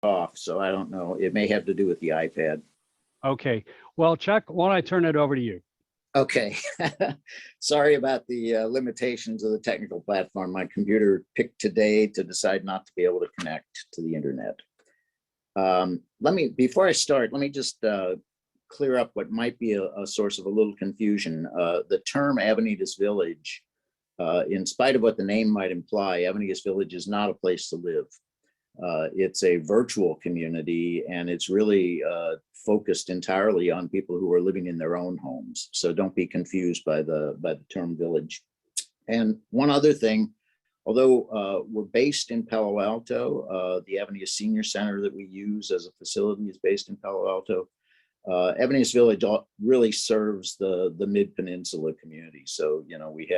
off, so I don't know. It may have to do with the iPad. Okay. Well, Chuck, why don't I turn it over to you? Okay. Sorry about the limitations of the technical platform. My computer picked today to decide not to be able to connect to the internet. Before I start, let me just clear up what might be a source of a little confusion. The term Avenidas Village, in spite of what the name might imply, Avenidas Village is not a place to live. It's a virtual community, and it's really focused entirely on people who are living in their own homes. So don't be confused by the term village. And one other thing, although we're based in Palo Alto, the Avenidas Senior Center that we use as a facility is based in Palo Alto. Avenidas Village really serves the Mid-Peninsula community. So, you know, we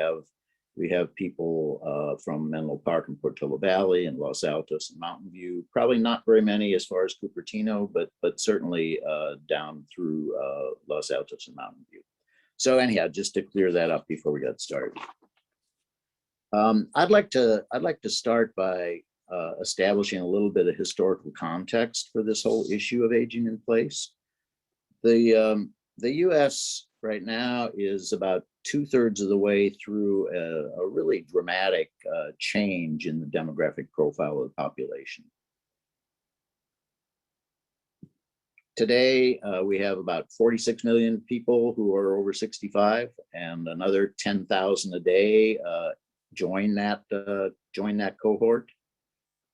have people from Menlo Park and Portola Valley and Los Altos and Mountain View. Probably not very many as far as Cupertino, but certainly down through Los Altos and Mountain View. So anyhow, just to clear that up before we got started. I'd like to start by establishing a little bit of historical context for this whole issue of aging in place. The U.S. right now is about 2/3 of the way through a really dramatic change in the demographic profile of the population. Today, we have about 46 million people who are over 65, and another 10,000 a day join that cohort.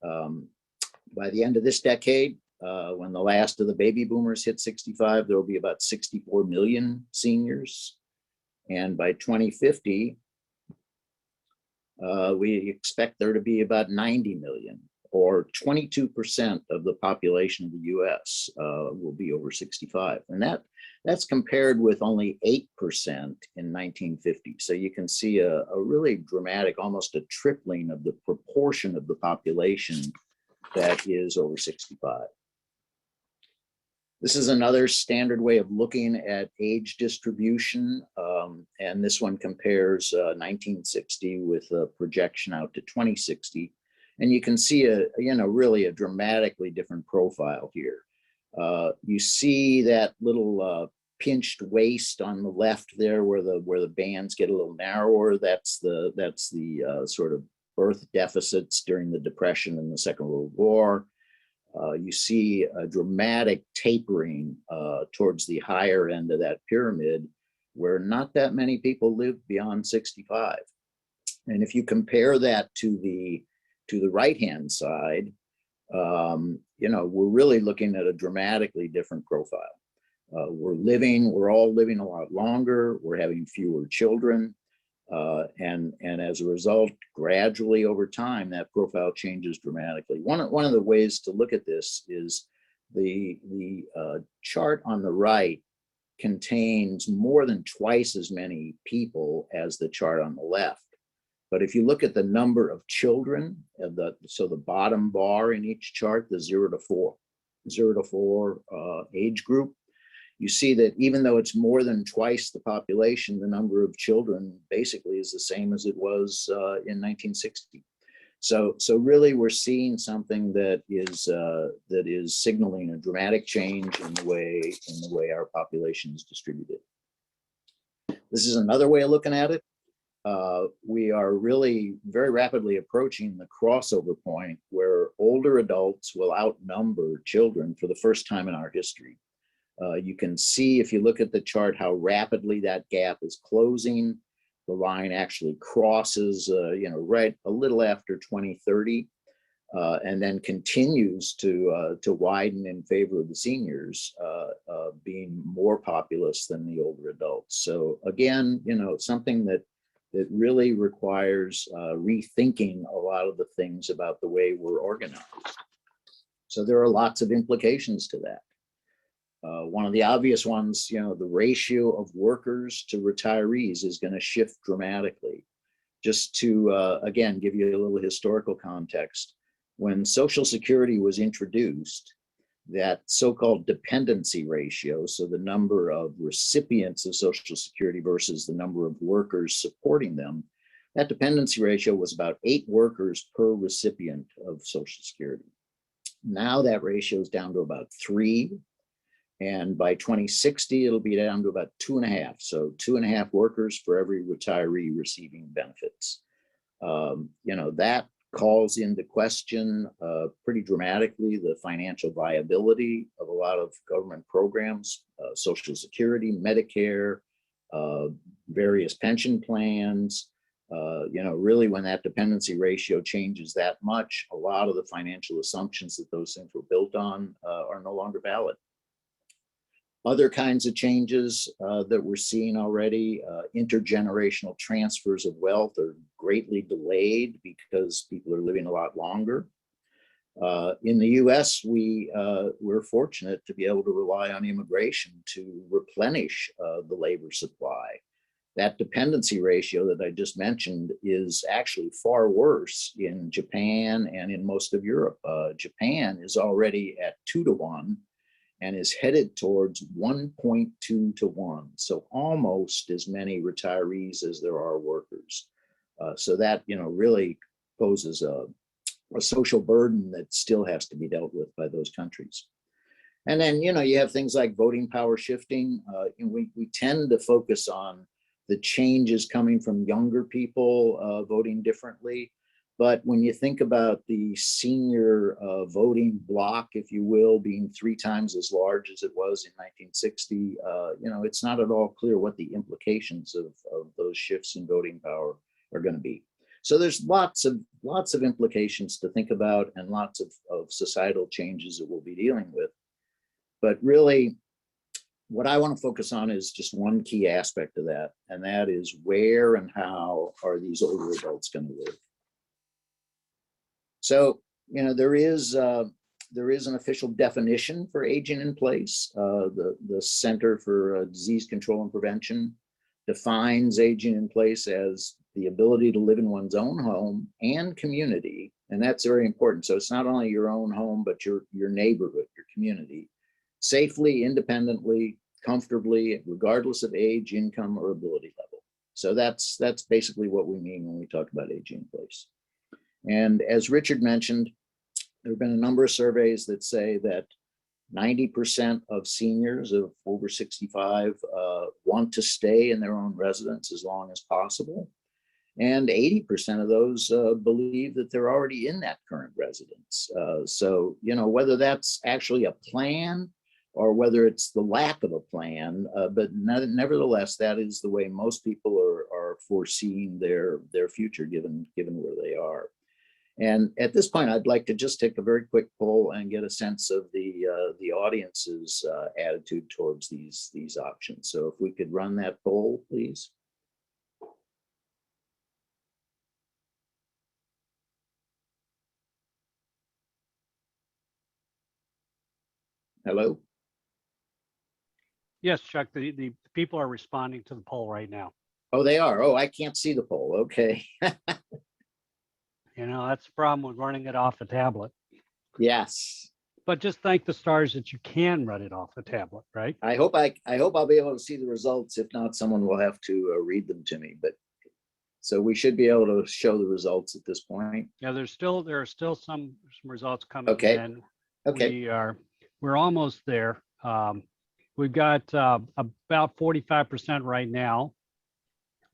By the end of this decade, when the last of the baby boomers hit 65, there will be about 64 million seniors. And by 2050, we expect there to be about 90 million, or 22% of the population of the US will be over 65. And that's compared with only 8% in 1950. So you can see a really dramatic, almost a tripling of the proportion of the population that is over 65. This is another standard way of looking at age distribution, and this one compares 1960 with a projection out to 2060, and you can see really a dramatically different profile here. You see that little pinched waist on the left there, where the bands get a little narrower. That's the sort of birth deficits during the Depression and the Second World War. You see a dramatic tapering towards the higher end of that pyramid, where not that many people live beyond 65. And if you compare that to the right-hand side, we're really looking at a dramatically different profile. We're all living a lot longer. We're having fewer children. And as a result, gradually over time, that profile changes dramatically. One of the ways to look at this is the chart on the right contains more than twice as many people as the chart on the left. But if you look at the number of children, so the bottom bar in each chart, the 0 to 4 age group, you see that even though it's more than twice the population, the number of children basically is the same as it was in 1960. So really, we're seeing something that is signaling a dramatic change in the way our population is distributed. This is another way of looking at it. We are really very rapidly approaching the crossover point where older adults will outnumber children for the first time in our history. You can see, if you look at the chart, how rapidly that gap is closing. The line actually crosses, right a little after 2030, and then continues to widen in favor of the seniors, being more populous than the older adults. So again, something that really requires rethinking a lot of the things about the way we're organized. So there are lots of implications to that. One of the obvious ones, the ratio of workers to retirees is going to shift dramatically. Just to, again, give you a little historical context, when Social Security was introduced, that so-called dependency ratio, so the number of recipients of Social Security versus the number of workers supporting them, that dependency ratio was about 8 workers per recipient of Social Security. Now that ratio is down to about 3. And by 2060, it'll be down to about 2.5. So 2.5 workers for every retiree receiving benefits. That calls into question pretty dramatically the financial viability of a lot of government programs, Social Security, Medicare, various pension plans. Really when that dependency ratio changes that much, a lot of the financial assumptions that those things were built on are no longer valid. Other kinds of changes that we're seeing already, intergenerational transfers of wealth are greatly delayed because people are living a lot longer. In the US, we're fortunate to be able to rely on immigration to replenish the labor supply. That dependency ratio that I just mentioned is actually far worse in Japan and in most of Europe. Japan is already at 2-to-1 and is headed towards 1.2 to 1. So almost as many retirees as there are workers. So that, really poses a social burden that still has to be dealt with by those countries. And then, you have things like voting power shifting. We tend to focus on the changes coming from younger people voting differently. But when you think about the senior voting bloc, if you will, being 3 times as large as it was in 1960, it's not at all clear what the implications of those shifts in voting power are going to be. So there's lots of implications to think about and lots of societal changes that we'll be dealing with. But really, what I want to focus on is just one key aspect of that, and that is where and how are these older adults going to live? So, there is an official definition for aging in place. The Center for Disease Control and Prevention defines aging in place as the ability to live in one's own home and community. And that's very important. So it's not only your own home, but your neighborhood, your community, safely, independently, comfortably, regardless of age, income, or ability level. So that's basically what we mean when we talk about aging in place. And as Richard mentioned, there have been a number of surveys that say that 90% of seniors of over 65 want to stay in their own residence as long as possible. And 80% of those believe that they're already in that current residence. So, whether that's actually a plan or whether it's the lack of a plan, but nevertheless, that is the way most people are foreseeing their future given where they are. And at this point, I'd like to just take a very quick poll and get a sense of the audience's attitude towards these options. So if we could run that poll, please. Hello? Yes, Chuck, the people are responding to the poll right now. Oh, they are. Oh, I can't see the poll. Okay. That's the problem with running it off a tablet. Yes. But just thank the stars that you can run it off a tablet, right? I hope I'll be able to see the results. If not, someone will have to read them to me. But so we should be able to show the results at this point. Yeah, there are still some results coming in. Okay. We're almost there. We've got about 45% right now.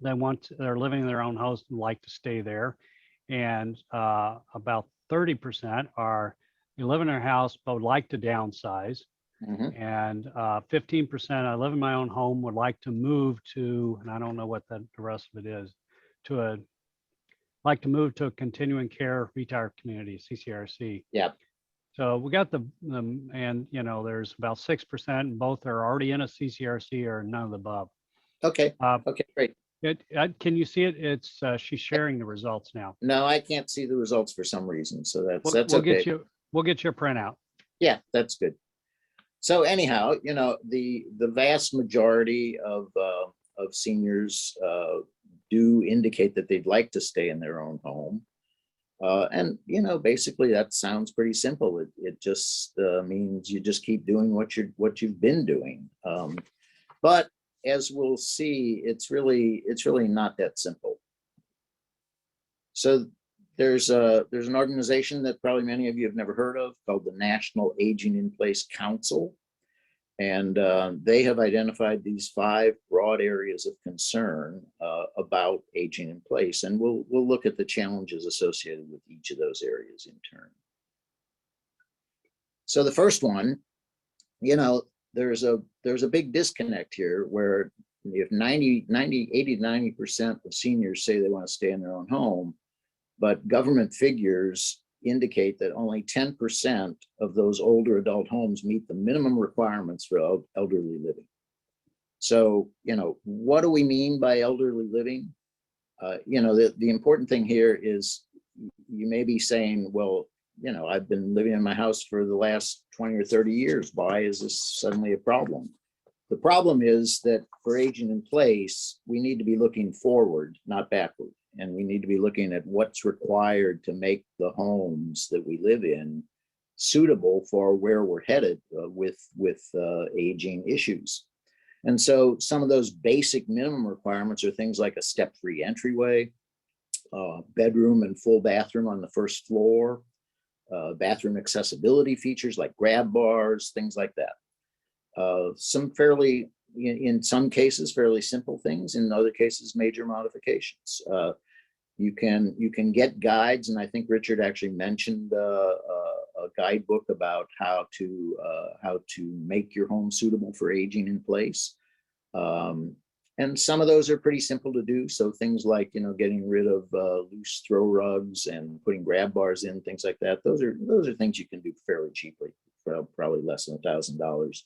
They're living in their own house and like to stay there. And about 30% they live in their house but would like to downsize. Mm-hmm. And 15% I live in my own home, would like to move to, and I don't know what the rest of it is, like to move to a continuing care retired community, CCRC. Yeah. So we got there's about 6%, and both are already in a CCRC or none of the above. Okay. Okay, great. Can you see it? She's sharing the results now. No, I can't see the results for some reason. So that's okay. We'll get you a printout. Yeah, that's good. So anyhow, the vast majority of seniors do indicate that they'd like to stay in their own home. And basically that sounds pretty simple. It just means you just keep doing what you've been doing. But as we'll see, it's really not that simple. So there's an organization that probably many of you have never heard of called the National Aging in Place Council. And they have identified these 5 broad areas of concern about aging in place. And we'll look at the challenges associated with each of those areas in turn. So the first one, you know, there's a big disconnect here where if 80 to 90% of seniors say they want to stay in their own home, but government figures indicate that only 10% of those older adult homes meet the minimum requirements for elderly living. So, you know, what do we mean by elderly living? You know, the important thing here is you may be saying, well, you know, I've been living in my house for the last 20 or 30 years. Why is this suddenly a problem? The problem is that for aging in place, we need to be looking forward, not backward. And we need to be looking at what's required to make the homes that we live in suitable for where we're headed with aging issues. And so some of those basic minimum requirements are things like a step-free entryway, bedroom and full bathroom on the first floor, bathroom accessibility features like grab bars, things like that. Some fairly, in some cases, fairly simple things. In other cases, major modifications. You can get guides, and I think Richard actually mentioned a guidebook about how to make your home suitable for aging in place. And some of those are pretty simple to do. So things like, you know, getting rid of loose throw rugs and putting grab bars in, things like that. Those are things you can do fairly cheaply, for probably less than $1,000.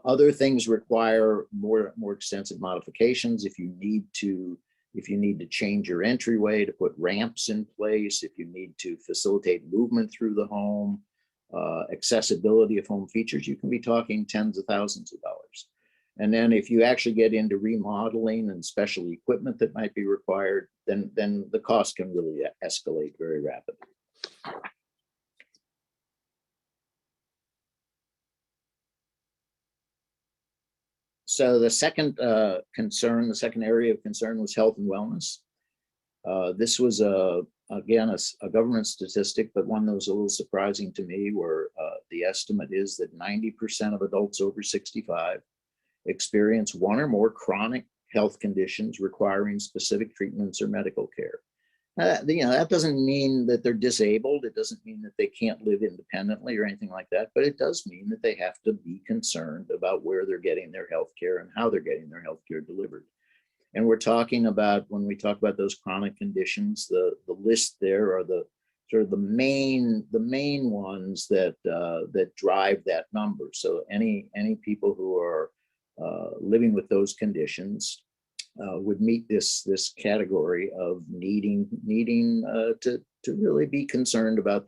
Other things require more extensive modifications. If you need to change your entryway, to put ramps in place, if you need to facilitate movement through the home, accessibility of home features, you can be talking tens of thousands of dollars. And then if you actually get into remodeling and special equipment that might be required, then the cost can really escalate very rapidly. So the second concern, the second area of concern was health and wellness. This was again a government statistic, but one that was a little surprising to me, where the estimate is that 90% of adults over 65 experience one or more chronic health conditions requiring specific treatments or medical care. You know, that doesn't mean that they're disabled. It doesn't mean that they can't live independently or anything like that, but it does mean that they have to be concerned about where they're getting their health care and how they're getting their health care delivered. And we're talking about, when we talk about those chronic conditions, the list there are the sort of the main ones that that drive that number. So any people who are living with those conditions would meet this category of needing to really be concerned about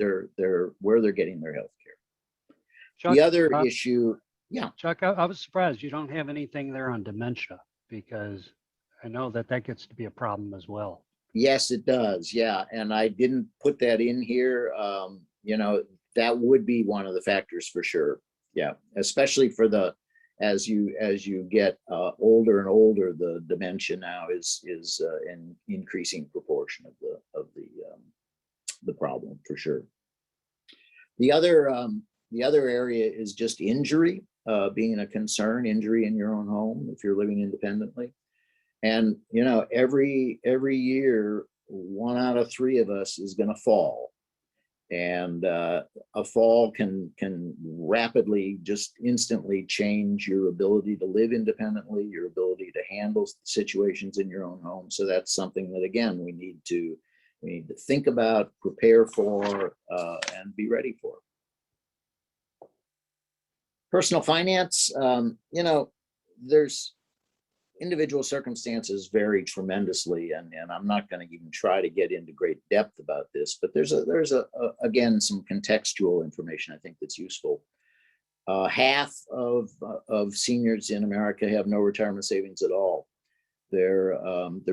where they're getting their health care. Chuck, The other issue, yeah. Chuck, I was surprised you don't have anything there on dementia, because I know that gets to be a problem as well. Yes, it does. Yeah, and I didn't put that in here. You know, that would be one of the factors for sure. Yeah, especially for as you get older and older, the dementia now is an increasing proportion of the problem for sure. The other area is just injury being a concern, injury in your own home if you're living independently. And you know, every year, 1 out of 3 of us is going to fall. And a fall can rapidly, just instantly change your ability to live independently, your ability to handle situations in your own home. So that's something that, again, we need to think about, prepare for, and be ready for. Personal finance, you know, there's individual circumstances vary tremendously, and I'm not going to even try to get into great depth about this, but there's again some contextual information I think that's useful. Half of seniors in America have no retirement savings at all. They're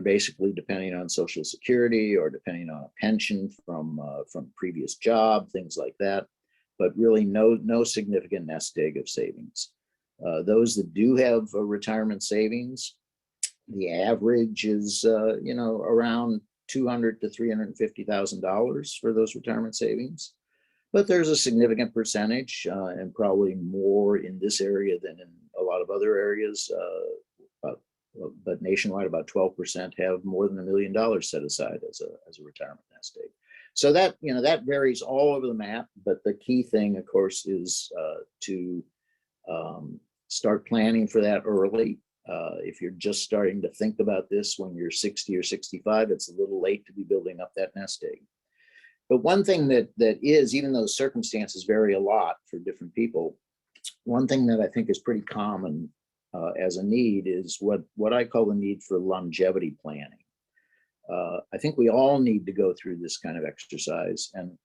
basically depending on Social Security or depending on a pension from previous job, things like that, but really no significant nest egg of savings. Those that do have a retirement savings, the average is you know, around $200,000 to $350,000 for those retirement savings. But there's a significant percentage, and probably more in this area than in a lot of other areas. But nationwide, about 12% have more than $1 million set aside as a retirement nest egg. So that, that varies all over the map. But the key thing, of course, is to start planning for that early. If you're just starting to think about this when you're 60 or 65, it's a little late to be building up that nest egg. But one thing that is, even though circumstances vary a lot for different people, one thing that I think is pretty common as a need is what I call the need for longevity planning. I think we all need to go through this kind of exercise. And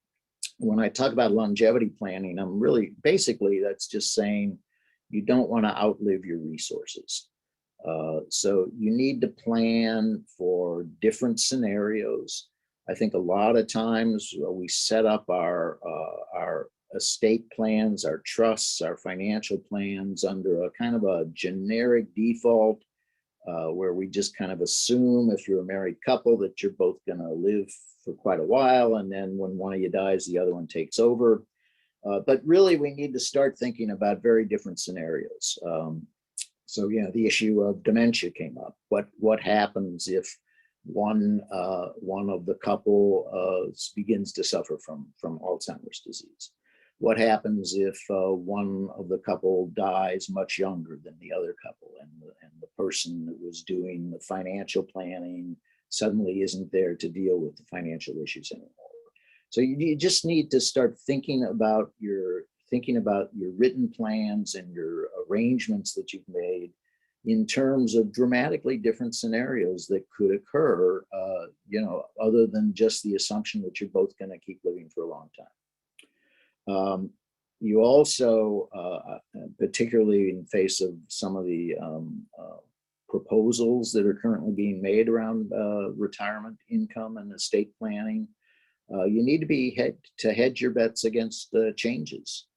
when I talk about longevity planning, I'm really, basically, that's just saying you don't want to outlive your resources. So you need to plan for different scenarios. I think a lot of times we set up our estate plans, our trusts, our financial plans under a kind of a generic default, where we just kind of assume, if you're a married couple, that you're both going to live for quite a while, and then when one of you dies, the other one takes over. But really, we need to start thinking about very different scenarios. So, the issue of dementia came up. What happens if one of the couple begins to suffer from Alzheimer's disease? What happens if one of the couple dies much younger than the other couple, and the person that was doing the financial planning suddenly isn't there to deal with the financial issues anymore? So you just need to start thinking about your written plans and your arrangements that you've made in terms of dramatically different scenarios that could occur, other than just the assumption that you're both going to keep living for a long time. You also, particularly in face of some of the proposals that are currently being made around retirement income and estate planning, you need to be hedge your bets against changes.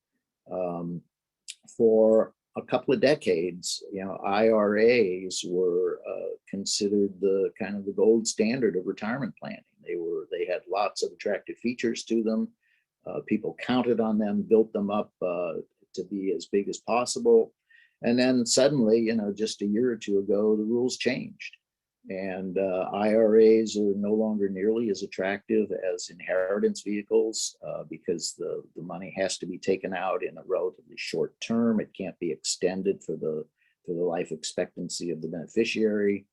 For a couple of decades, IRAs were considered the kind of the gold standard of retirement planning. They had lots of attractive features to them. People counted on them, built them up to be as big as possible. And then suddenly, just a year or two ago, the rules changed. And IRAs are no longer nearly as attractive as inheritance vehicles because the money has to be taken out in a relatively short term. It can't be extended for the life expectancy of the beneficiary.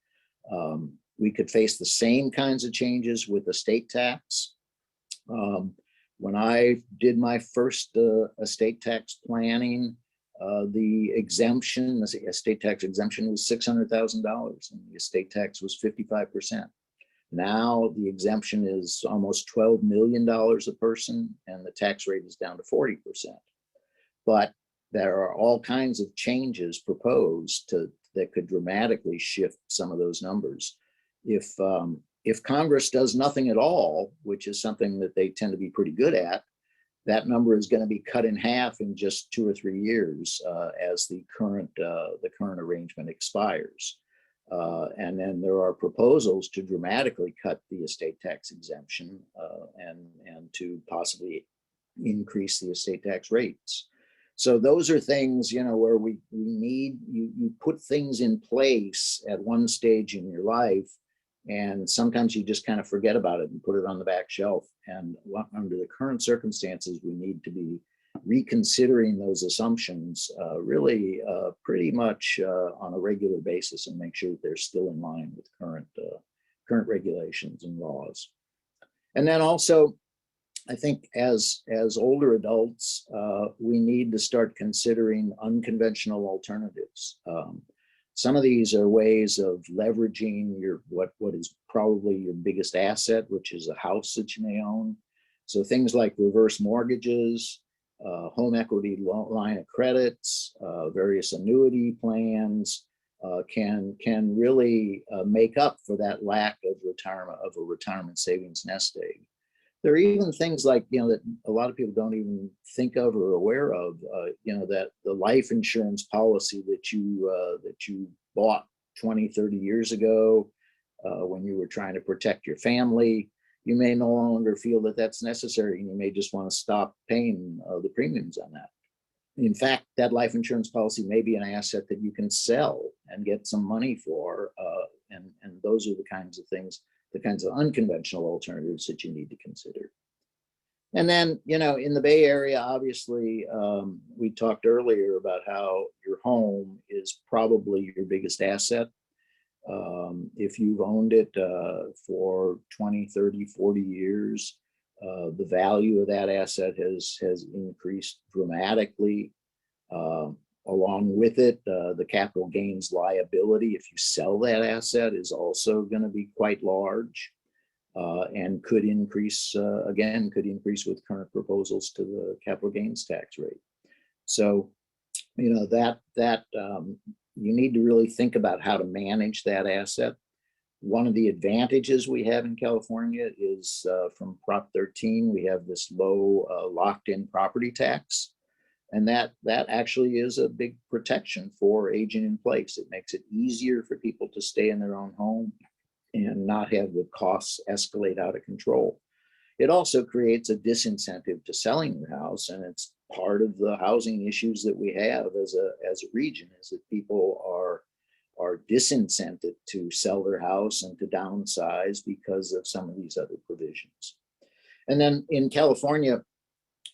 We could face the same kinds of changes with estate tax. When I did my first estate tax planning, the estate tax exemption was $600,000, and the estate tax was 55%. Now the exemption is almost $12 million a person, and the tax rate is down to 40%. But there are all kinds of changes proposed that could dramatically shift some of those numbers. If Congress does nothing at all, which is something that they tend to be pretty good at, that number is going to be cut in half in just 2 or 3 years as the current arrangement expires. And then there are proposals to dramatically cut the estate tax exemption and to possibly increase the estate tax rates. So those are things, where we need, you put things in place at one stage in your life, and sometimes you just kind of forget about it and put it on the back shelf. And under the current circumstances, we need to be reconsidering those assumptions really pretty much on a regular basis, and make sure that they're still in line with current regulations and laws. And then also, I think as older adults, we need to start considering unconventional alternatives. Some of these are ways of leveraging what is probably your biggest asset, which is a house that you may own. So things like reverse mortgages, home equity line of credits, various annuity plans can really make up for that lack of a retirement savings nest egg. There are even things like, that a lot of people don't even think of or aware of, that the life insurance policy that you bought 20, 30 years ago, when you were trying to protect your family. You may no longer feel that that's necessary, and you may just want to stop paying the premiums on that. In fact, that life insurance policy may be an asset that you can sell and get some money for. And those are the kinds of things, the kinds of unconventional alternatives that you need to consider. And then, in the Bay Area, obviously, we talked earlier about how your home is probably your biggest asset. If you've owned it for 20, 30, 40 years, the value of that asset has increased dramatically. Along with it, the capital gains liability, if you sell that asset, is also going to be quite large, and could increase with current proposals to the capital gains tax rate. So, that you need to really think about how to manage that asset. One of the advantages we have in California is from Prop 13, we have this low locked-in property tax. And that actually is a big protection for aging in place. It makes it easier for people to stay in their own home and not have the costs escalate out of control. It also creates a disincentive to selling your house, and it's part of the housing issues that we have as a region, is that people are disincented to sell their house and to downsize because of some of these other provisions. And then in California,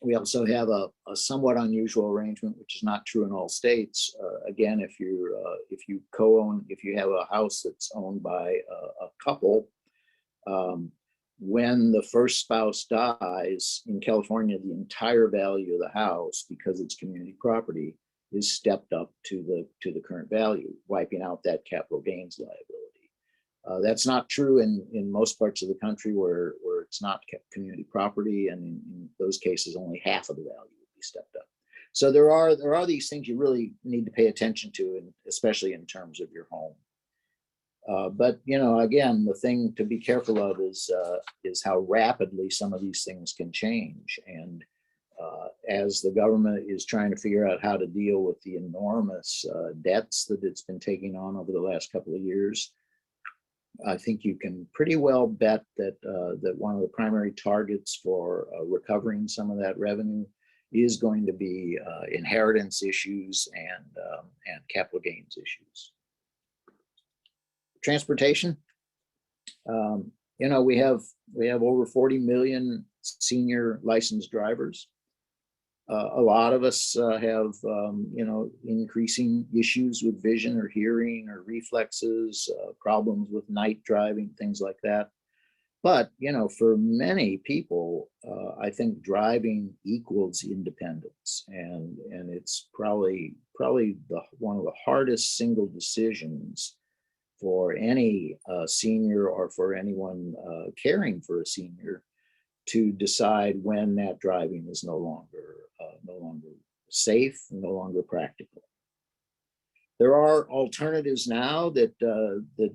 we also have a somewhat unusual arrangement, which is not true in all states. Again, if you have a house that's owned by a couple, when the first spouse dies in California, the entire value of the house, because it's community property, is stepped up to the current value, wiping out that capital gains liability. That's not true in most parts of the country where it's not community property, and in those cases, only half of the value would be stepped up. So there are these things you really need to pay attention to, and especially in terms of your home. But again, the thing to be careful of is how rapidly some of these things can change. And as the government is trying to figure out how to deal with the enormous debts that it's been taking on over the last couple of years, I think you can pretty well bet that that one of the primary targets for recovering some of that revenue is going to be inheritance issues and capital gains issues. Transportation. We have over 40 million senior licensed drivers. A lot of us have increasing issues with vision or hearing or reflexes, problems with night driving, things like that. But for many people, I think driving equals independence, and it's probably one of the hardest single decisions for any senior or for anyone caring for a senior to decide when that driving is no longer safe, no longer practical. There are alternatives now that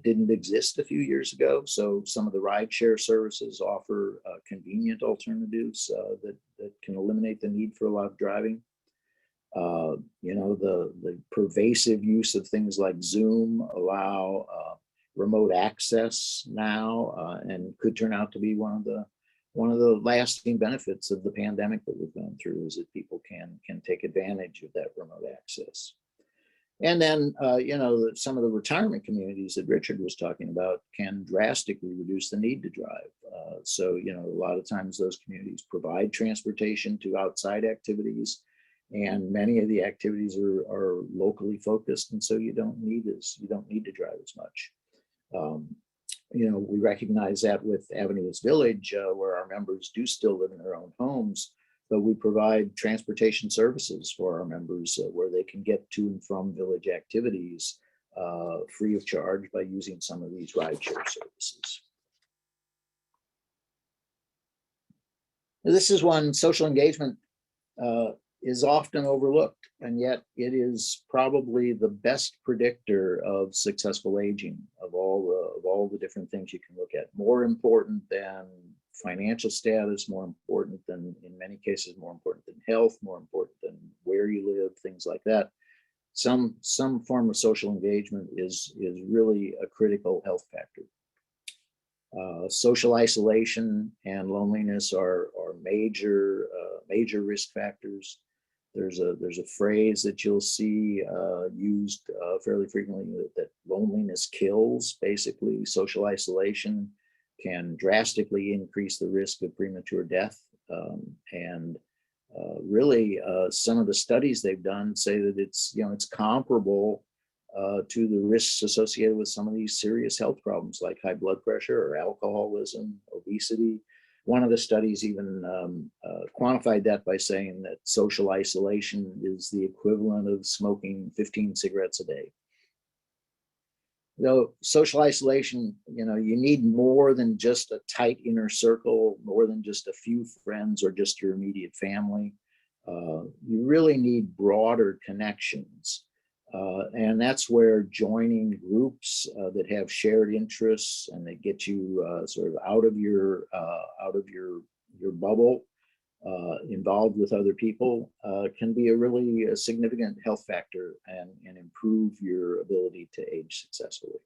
didn't exist a few years ago. So some of the rideshare services offer convenient alternatives that can eliminate the need for a lot of driving. The pervasive use of things like Zoom allow remote access now, and could turn out to be one of the lasting benefits of the pandemic that we've gone through, is that people can take advantage of that remote access. And then, some of the retirement communities that Richard was talking about can drastically reduce the need to drive. So, a lot of times those communities provide transportation to outside activities, and many of the activities are locally focused, and so you don't need to drive as much. We recognize that with Avenidas Village, where our members do still live in their own homes, but we provide transportation services for our members where they can get to and from village activities free of charge by using some of these rideshare services. This is one. Social engagement is often overlooked, and yet it is probably the best predictor of successful aging of all the different things you can look at. More important than financial status, more important than, in many cases, more important than health, more important than where you live, things like that. Some form of social engagement is really a critical health factor. Social isolation and loneliness are major risk factors. There's a phrase that you'll see used fairly frequently, that loneliness kills. Basically, social isolation can drastically increase the risk of premature death. And really, some of the studies they've done say that it's comparable to the risks associated with some of these serious health problems like high blood pressure or alcoholism, obesity. One of the studies even quantified that by saying that social isolation is the equivalent of smoking 15 cigarettes a day. Though social isolation, you need more than just a tight inner circle, more than just a few friends or just your immediate family. You really need broader connections. And that's where joining groups that have shared interests and that get you sort of out of your bubble, involved with other people, can be a significant health factor and improve your ability to age successfully.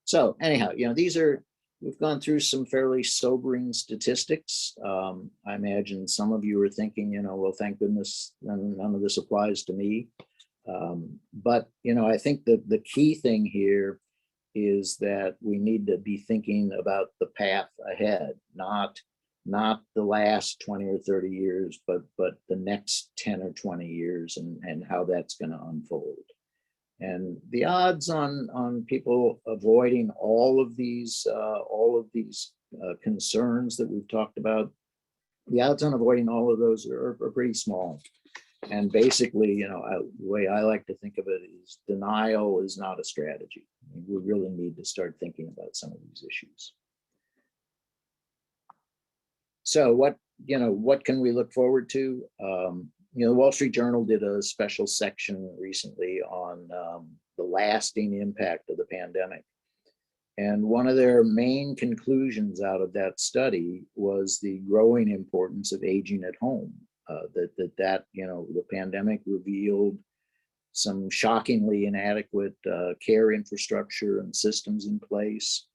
So anyhow, we've gone through some fairly sobering statistics. I imagine some of you are thinking, well, thank goodness none of this applies to me. But I think that the key thing here is that we need to be thinking about the path ahead, not the last 20 or 30 years, but the next 10 or 20 years and how that's going to unfold. And the odds on people avoiding all of these concerns that we've talked about, the odds on avoiding all of those are pretty small. And basically, the way I like to think of it is denial is not a strategy. We really need to start thinking about some of these issues. So what can we look forward to? The Wall Street Journal did a special section recently on the lasting impact of the pandemic. And one of their main conclusions out of that study was the growing importance of aging at home. The pandemic revealed some shockingly inadequate care infrastructure and systems in place.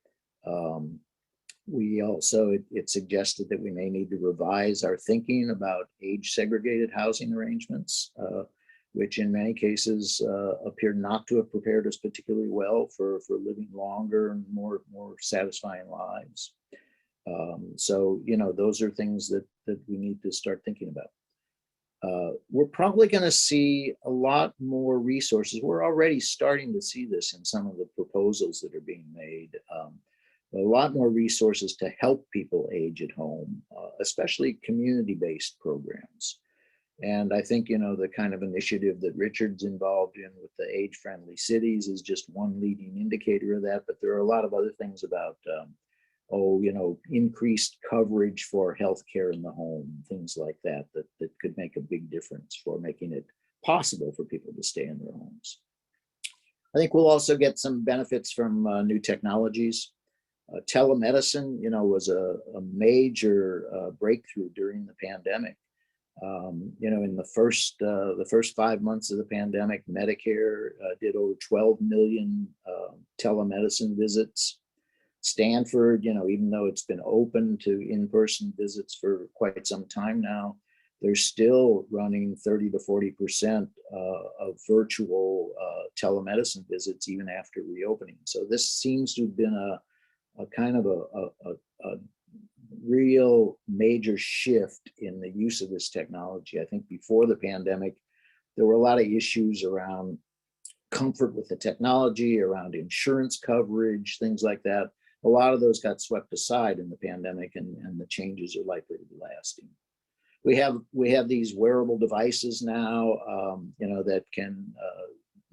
It suggested that we may need to revise our thinking about age segregated housing arrangements, which in many cases appear not to have prepared us particularly well for living longer and more satisfying lives. Those are things that we need to start thinking about. We're probably going to see a lot more resources. We're already starting to see this in some of the proposals that are being made. A lot more resources to help people age at home, especially community-based programs. And I think, the kind of initiative that Richard's involved in with the age-friendly cities is just one leading indicator of that. But there are a lot of other things about increased coverage for healthcare in the home, things like that could make a big difference for making it possible for people to stay in their homes. I think we'll also get some benefits from new technologies. Telemedicine, was a major breakthrough during the pandemic. In the first 5 months of the pandemic, Medicare did over 12 million telemedicine visits. Stanford, even though it's been open to in-person visits for quite some time now, they're still running 30 to 40% of virtual telemedicine visits even after reopening. So this seems to have been a kind of a real major shift in the use of this technology. I think before the pandemic, there were a lot of issues around comfort with the technology, around insurance coverage, things like that. A lot of those got swept aside in the pandemic, and the changes are likely to be lasting. We have these wearable devices now, that can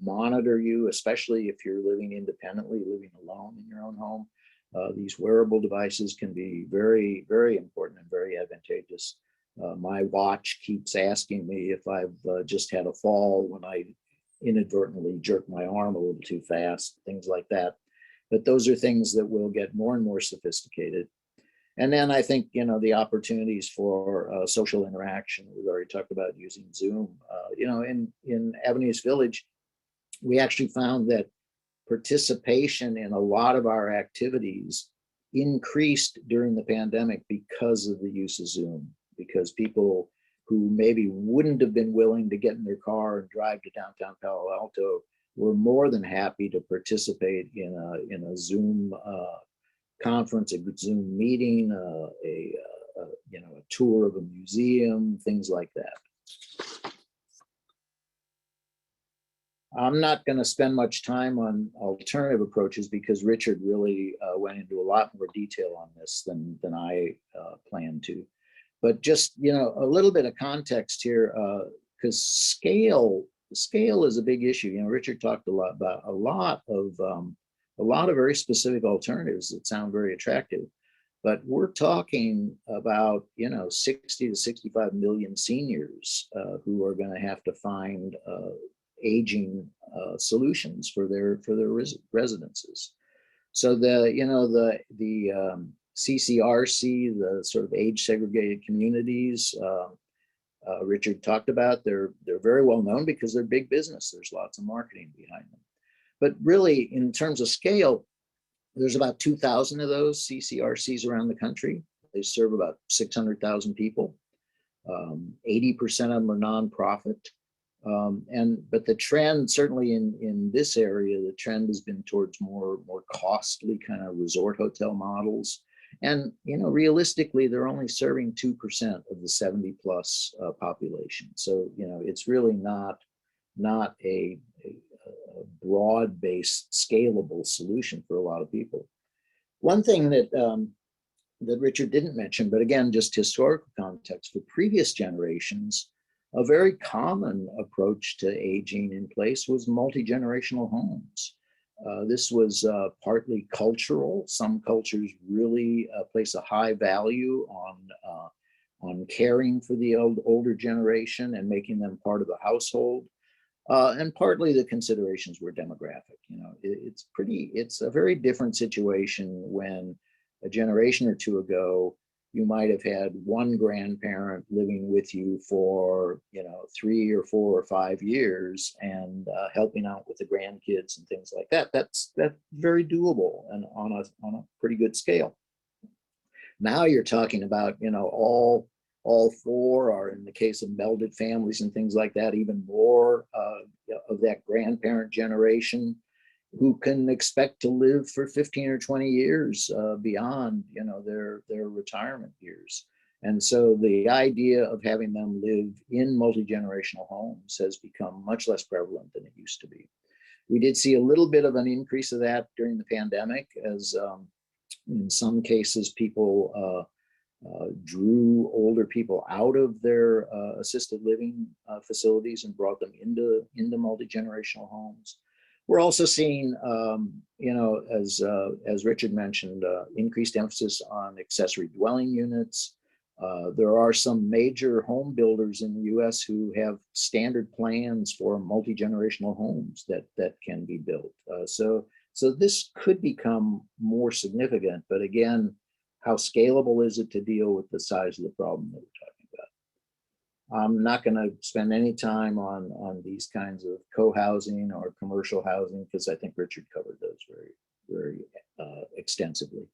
monitor you, especially if you're living independently, living alone in your own home. These wearable devices can be very, very important and very advantageous. My watch keeps asking me if I've just had a fall when I inadvertently jerk my arm a little too fast, things like that. But those are things that will get more and more sophisticated. And then I think, the opportunities for social interaction, we've already talked about using Zoom. In Avenidas Village, we actually found that participation in a lot of our activities increased during the pandemic because of the use of Zoom, because people who maybe wouldn't have been willing to get in their car and drive to downtown Palo Alto were more than happy to participate in a Zoom conference, a Zoom meeting, a tour of a museum, things like that. I'm not going to spend much time on alternative approaches because Richard really went into a lot more detail on this than I planned to. But just, a little bit of context here, because scale is a big issue. Richard talked a lot about a lot of very specific alternatives that sound very attractive. But we're talking about, 60 to 65 million seniors who are going to have to find aging solutions for their residences. So the CCRC, the sort of age segregated communities, Richard talked about, they're very well known because they're big business. There's lots of marketing behind them. But really, in terms of scale, there's about 2,000 of those CCRCs around the country. They serve about 600,000 people. 80% of them are nonprofit. But the trend, certainly in this area, the trend has been towards more costly kind of resort hotel models. And, realistically, they're only serving 2% of the 70 plus population. So, it's really not a broad-based scalable solution for a lot of people. One thing that Richard didn't mention, but again, just historical context, for previous generations, a very common approach to aging in place was multi-generational homes. This was partly cultural. Some cultures really place a high value on caring for the older generation and making them part of the household. And partly the considerations were demographic. It's a very different situation when a generation or two ago, you might have had one grandparent living with you for 3 or 4 or 5 years and helping out with the grandkids and things like that. That's very doable and on a pretty good scale. Now you're talking about all 4, or in the case of melded families and things like that, even more of that grandparent generation who can expect to live for 15 or 20 years beyond their retirement years. And so the idea of having them live in multi-generational homes has become much less prevalent than it used to be. We did see a little bit of an increase of that during the pandemic, as in some cases people drew older people out of their assisted living facilities and brought them into multi-generational homes. We're also seeing, as Richard mentioned, increased emphasis on accessory dwelling units. There are some major home builders in the U.S. who have standard plans for multi-generational homes that can be built. So this could become more significant, but again, how scalable is it to deal with the size of the problem that we're talking about? I'm not going to spend any time on these kinds of co-housing or commercial housing because I think Richard covered those very, very extensively.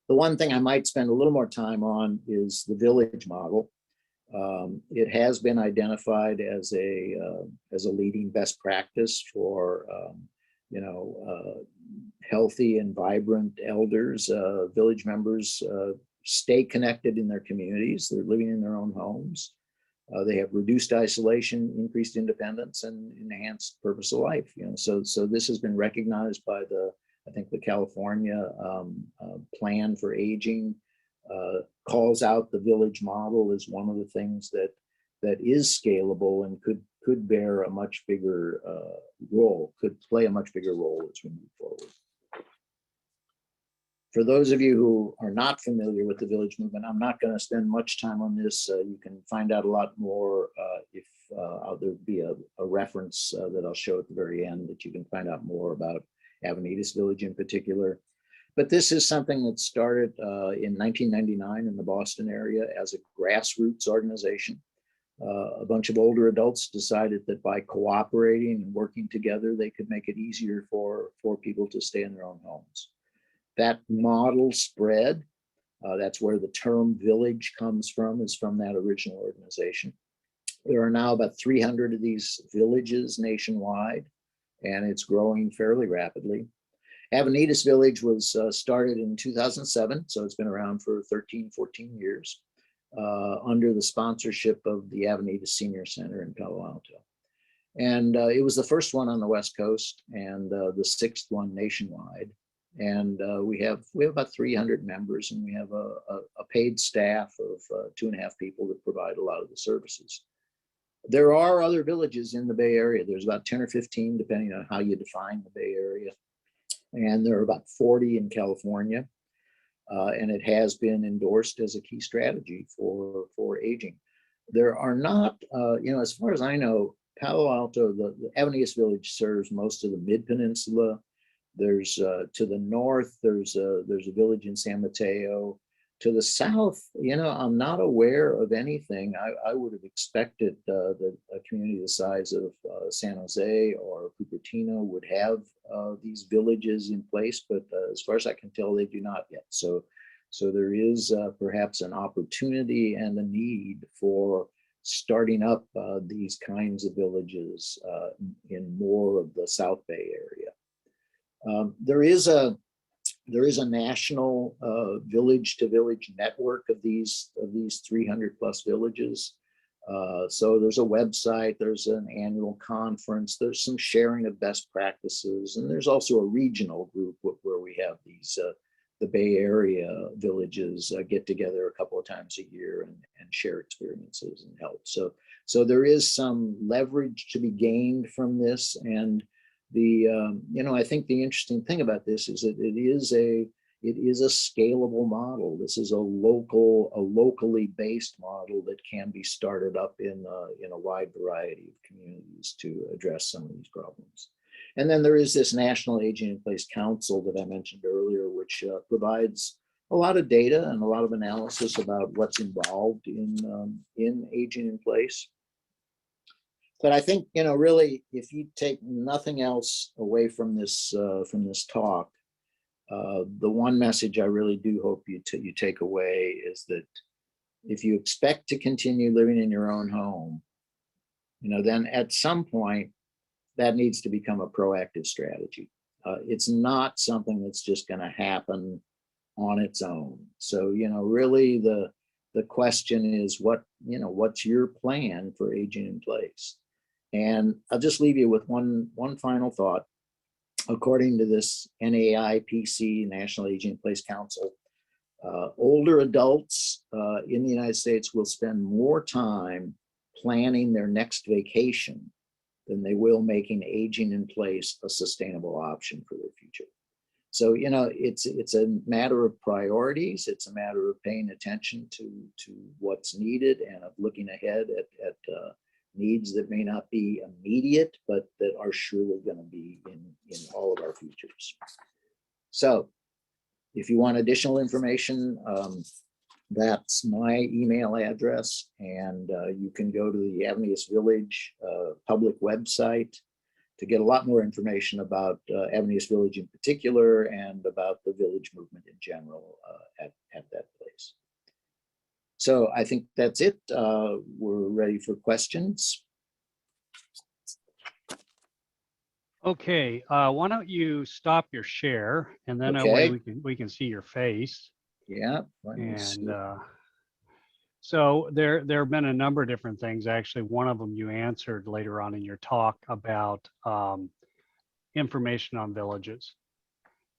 The one thing I might spend a little more time on is the village model. It has been identified as a leading best practice for healthy and vibrant elders. Village members stay connected in their communities. They're living in their own homes. They have reduced isolation, increased independence, and enhanced purpose of life. So this has been recognized by I think the California Plan for Aging calls out the village model as one of the things that is scalable and could bear a much bigger role, could play a much bigger role as we move forward. For those of you who are not familiar with the village movement, I'm not going to spend much time on this. You can find out a lot more if there'll be a reference that I'll show at the very end that you can find out more about Avenidas Village in particular. But this is something that started in 1999 in the Boston area as a grassroots organization. A bunch of older adults decided that by cooperating and working together, they could make it easier for people to stay in their own homes. That model spread. That's where the term village comes from, is from that original organization. There are now about 300 of these villages nationwide, and it's growing fairly rapidly. Avenidas Village was started in 2007, so it's been around for 13, 14 years under the sponsorship of the Avenidas Senior Center in Palo Alto. And it was the first one on the West Coast and the sixth one nationwide. And we have about 300 members, and we have a paid staff of 2.5 people that provide a lot of the services. There are other villages in the Bay Area. There's about 10 or 15, depending on how you define the Bay Area. And there are about 40 in California. And it has been endorsed as a key strategy for aging. There are not, as far as I know, Palo Alto, the Avenidas Village serves most of the Mid-Peninsula. There's to the north, there's a village in San Mateo. To the south, I'm not aware of anything. I would have expected that a community the size of San Jose or Cupertino would have these villages in place, but as far as I can tell, they do not yet. So there is perhaps an opportunity and a need for starting up these kinds of villages in more of the South Bay area. There is a national village-to-village network of these 300 plus villages. So there's a website, there's an annual conference, there's some sharing of best practices, and there's also a regional group where we have these the Bay Area villages get together a couple of times a year and share experiences and help. So there is some leverage to be gained from this. And I think the interesting thing about this is that it is a scalable model. This is a locally based model that can be started up in a wide variety of communities to address some of these problems. And then there is this National Aging in Place Council that I mentioned earlier, which provides a lot of data and a lot of analysis about what's involved in aging in place. But I think, really, if you take nothing else away from this talk, the one message I really do hope you take away is that if you expect to continue living in your own home, then at some point that needs to become a proactive strategy. It's not something that's just going to happen on its own. So, really the question is what's your plan for aging in place? And I'll just leave you with one final thought. According to this NAIPC, National Aging in Place Council, older adults in the United States will spend more time planning their next vacation than they will making aging in place a sustainable option for their future. So, it's a matter of priorities. It's a matter of paying attention to what's needed and of looking ahead at needs that may not be immediate, but that are surely going to be in all of our futures. So if you want additional information, that's my email address, and you can go to the Avenidas Village public website to get a lot more information about Avenidas Village in particular and about the village movement in general at that place. So I think that's it. We're ready for questions. Okay, why don't you stop your share, and then that way we can see your face. Yeah. And so there have been a number of different things. Actually, one of them you answered later on in your talk about information on villages.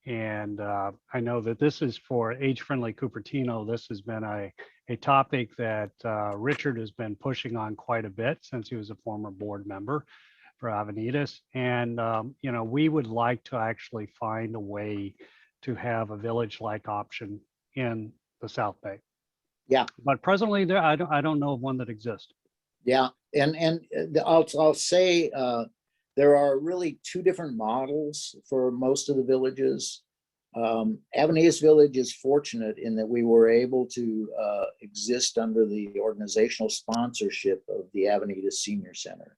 And I know that this is for age-friendly Cupertino. This has been a topic that Richard has been pushing on quite a bit since he was a former board member for Avenidas. And, we would like to actually find a way to have a village-like option in the South Bay. Yeah. But presently, I don't know of one that exists. Yeah, and I'll say there are really two different models for most of the villages. Avenidas Village is fortunate in that we were able to exist under the organizational sponsorship of the Avenidas Senior Center.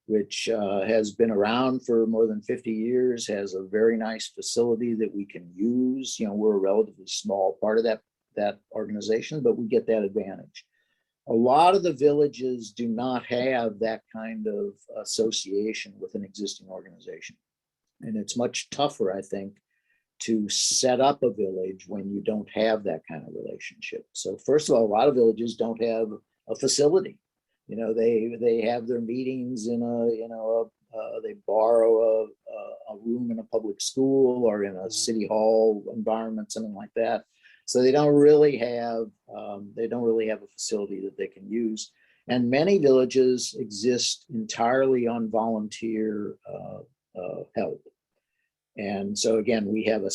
which has been around for more than 50 years, has a very nice facility that we can use. We're a relatively small part of that organization, but we get that advantage. A lot of the villages do not have that kind of association with an existing organization. And it's much tougher, I think, to set up a village when you don't have that kind of relationship. So first of all, a lot of villages don't have a facility. They have their meetings in they borrow a room in a public school or in a city hall environment, something like that. So they don't really have a facility that they can use. And many villages exist entirely on volunteer help. And so again, we have a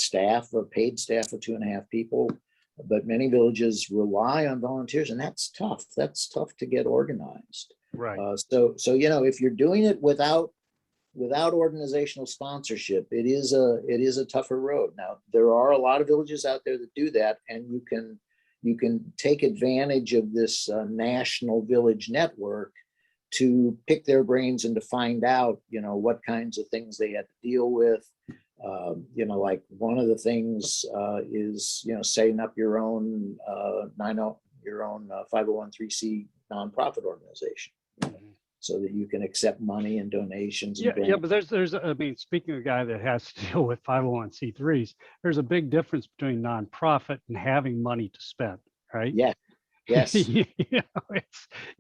paid staff of 2.5 people, but many villages rely on volunteers, and that's tough. That's tough to get organized. Right. So if you're doing it without organizational sponsorship, it is a tougher road. Now, there are a lot of villages out there that do that, and you can take advantage of this national village network to pick their brains and to find out, what kinds of things they had to deal with. Like one of the things is, setting up your own 501(c) nonprofit organization, so that you can accept money and donations. Yeah, but there's speaking of a guy that has to deal with 501(c)(3)s, there's a big difference between nonprofit and having money to spend, right? Yeah. Yes. You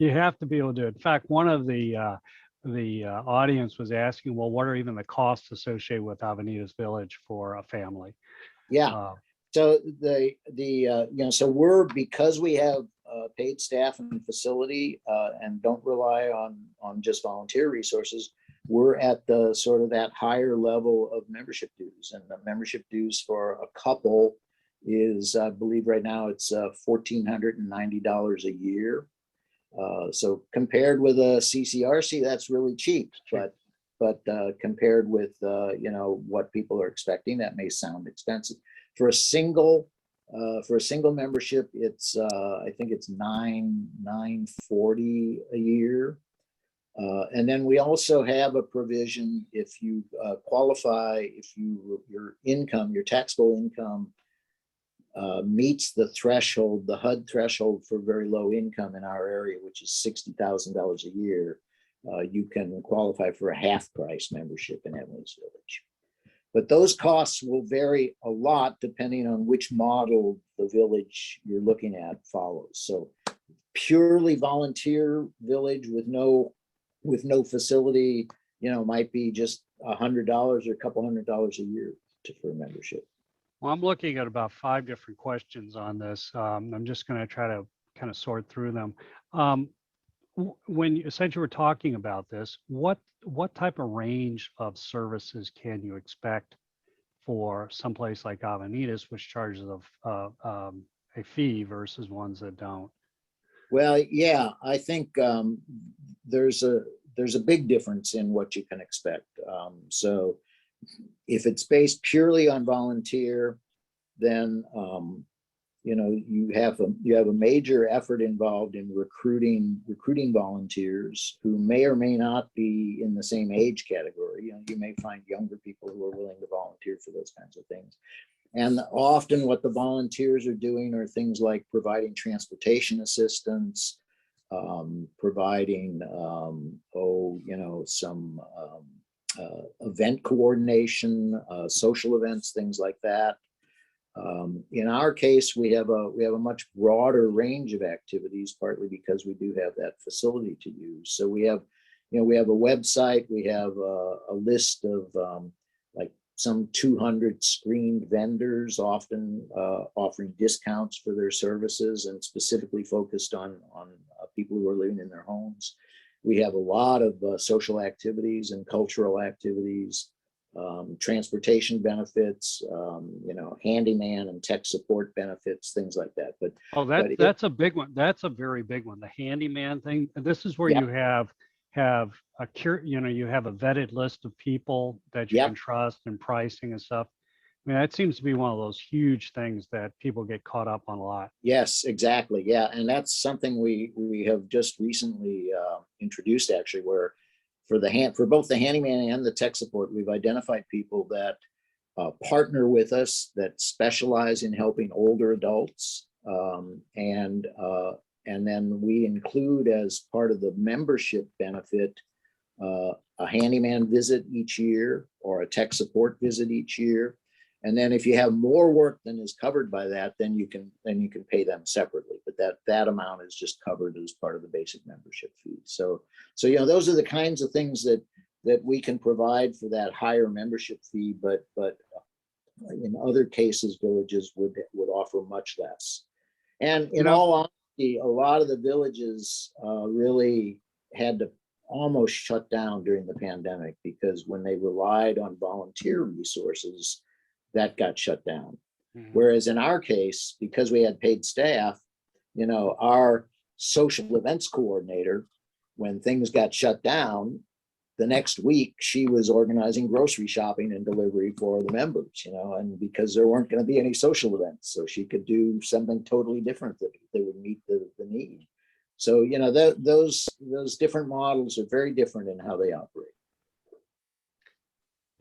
have to be able to do it. In fact, one of the audience was asking, well, what are even the costs associated with Avenidas Village for a family? Yeah. So because we have paid staff and facility and don't rely on just volunteer resources, we're at the sort of that higher level of membership dues. And the membership dues for a couple is, I believe right now it's $1,490 a year. So compared with a CCRC, that's really cheap, but compared with what people are expecting, that may sound expensive. For a single membership, it's I think it's $940 a year. And then we also have a provision if you qualify, if your taxable income meets the threshold, the HUD threshold for very low income in our area, which is $60,000 a year, you can qualify for a half-price membership in Avenidas Village. But those costs will vary a lot depending on which model the village you're looking at follows. So purely volunteer village with no facility, might be just $100 or a couple $100 a year for a membership. Well, I'm looking at about 5 different questions on this. I'm just going to try to kind of sort through them. Since you were talking about this, what type of range of services can you expect for someplace like Avenidas, which charges a fee versus ones that don't? Well, yeah, I think there's a big difference in what you can expect. So if it's based purely on volunteer, then you have a major effort involved in recruiting volunteers who may or may not be in the same age category. You may find younger people who are willing to volunteer for those kinds of things. And often what the volunteers are doing are things like providing transportation assistance, providing some event coordination, social events, things like that. In our case, we have a much broader range of activities, partly because we do have that facility to use. So we have a website, we have a list of like some 200 screened vendors, often offering discounts for their services and specifically focused on people who are living in their homes. We have a lot of social activities and cultural activities, transportation benefits, handyman and tech support benefits, things like that. But that's a big one. That's a very big one. The handyman thing. This is where you have you have a vetted list of people that you can trust and pricing and stuff. I mean, that seems to be one of those huge things that people get caught up on a lot. Yes, exactly. Yeah, and that's something we have just recently introduced, actually, where for both the handyman and the tech support, we've identified people that partner with us that specialize in helping older adults. And then we include as part of the membership benefit a handyman visit each year or a tech support visit each year. And then if you have more work than is covered by that, then you can pay them separately. But that amount is just covered as part of the basic membership fee. So those are the kinds of things that we can provide for that higher membership fee. But in other cases, villages would offer much less. And in all honesty, a lot of the villages really had to almost shut down during the pandemic, because when they relied on volunteer resources, that got shut down. Mm-hmm. Whereas in our case, because we had paid staff, our social events coordinator, when things got shut down, the next week she was organizing grocery shopping and delivery for the members, and because there weren't going to be any social events, so she could do something totally different that would meet the need. So, those different models are very different in how they operate.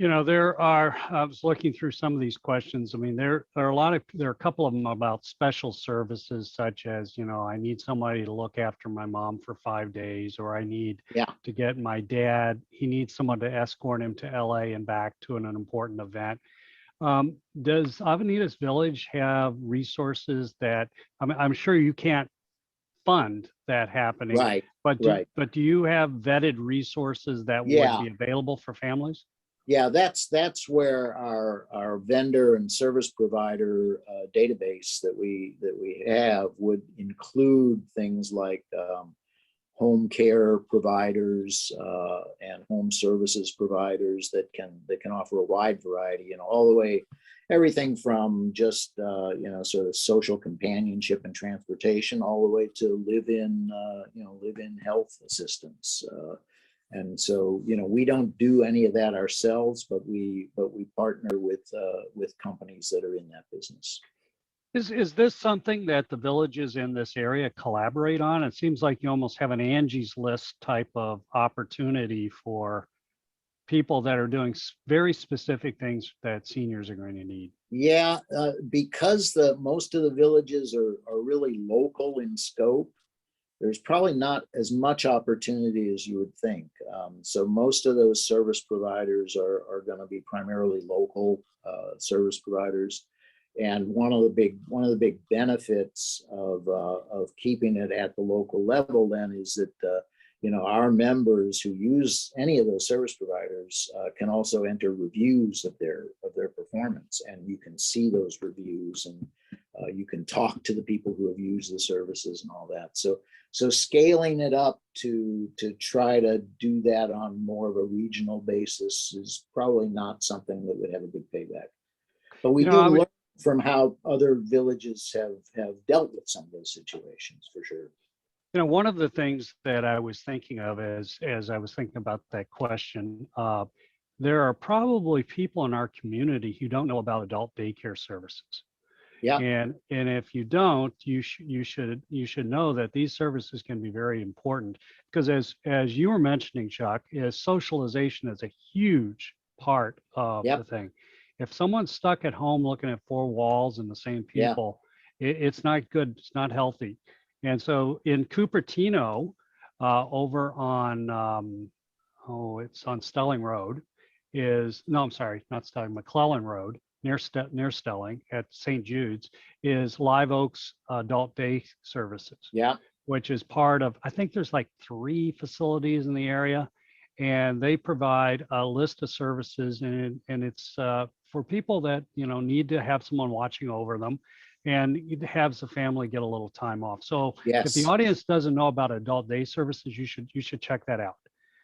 I was looking through some of these questions. I mean, there are a couple of them about special services, such as, I need somebody to look after my mom for 5 days, or I need to get my dad, he needs someone to escort him to LA and back to an important event. Does Avenidas Village have resources that, I'm sure you can't fund that happening, right? But do you have vetted resources that would be available for families? Yeah, that's where our vendor and service provider database that we have would include things like home care providers and home services providers that can offer a wide variety, all the way, everything from just sort of social companionship and transportation, all the way to live-in health assistance. And so, we don't do any of that ourselves, but we partner with companies that are in that business. Is this something that the villages in this area collaborate on? It seems like you almost have an Angie's List type of opportunity for people that are doing very specific things that seniors are going to need. Yeah, because most of the villages are really local in scope, there's probably not as much opportunity as you would think. So most of those service providers are going to be primarily local service providers. And one of the big benefits of keeping it at the local level then is that our members who use any of those service providers can also enter reviews of their performance, and you can see those reviews, and you can talk to the people who have used the services and all that. So scaling it up to try to do that on more of a regional basis is probably not something that would have a big payback. But we do learn from how other villages have dealt with some of those situations, for sure. One of the things that I was thinking of as I was thinking about that question, there are probably people in our community who don't know about adult daycare services. Yeah. And if you don't, you should know that these services can be very important, because as you were mentioning, Chuck, socialization is a huge part of the thing. If someone's stuck at home looking at four walls and the same people, it's not good. It's not healthy. And so in Cupertino, over on it's on Stelling Road, McClellan Road, near Stelling at St. Jude's, is Live Oaks Adult Day Services. Yeah. Which is part of, I think there's like 3 facilities in the area, and they provide a list of services, and it's for people that need to have someone watching over them, and it has the family get a little time off. So if the audience doesn't know about adult day services, you should check that out.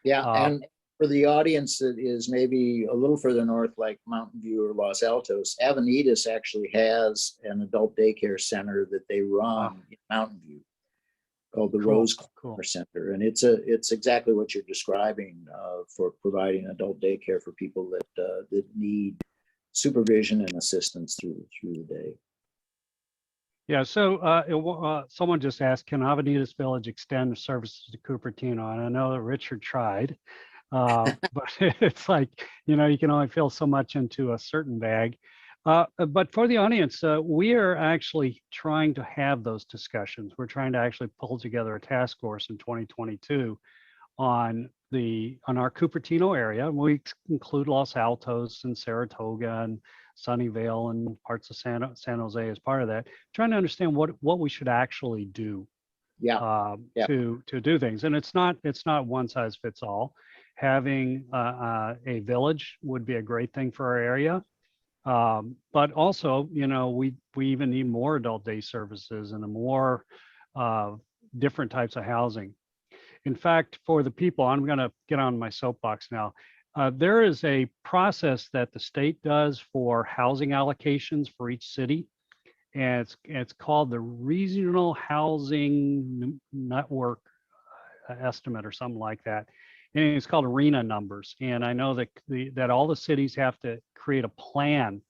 Yeah, and for the audience that is maybe a little further north, like Mountain View or Los Altos, Avenidas actually has an adult daycare center that they run in Mountain View, called the Rose Center Center, and it's exactly what you're describing for providing adult daycare for people that need supervision and assistance through the day. Yeah, so someone just asked, can Avenidas Village extend services to Cupertino? And I know that Richard tried. But it's like, you can only fill so much into a certain bag. But for the audience, we are actually trying to have those discussions. We're trying to actually pull together a task force in 2022 on our Cupertino area. We include Los Altos and Saratoga and Sunnyvale and parts of San Jose as part of that, trying to understand what we should actually do Yeah. Yeah. to do things. And it's not one size fits all. Having a village would be a great thing for our area. But also, we even need more adult day services and a more different types of housing. In fact, for the people, I'm going to get on my soapbox now. There is a process that the state does for housing allocations for each city, and it's called the Regional Housing Network Estimate or something like that. And it's called ARENA numbers. And I know that that all the cities have to create a plan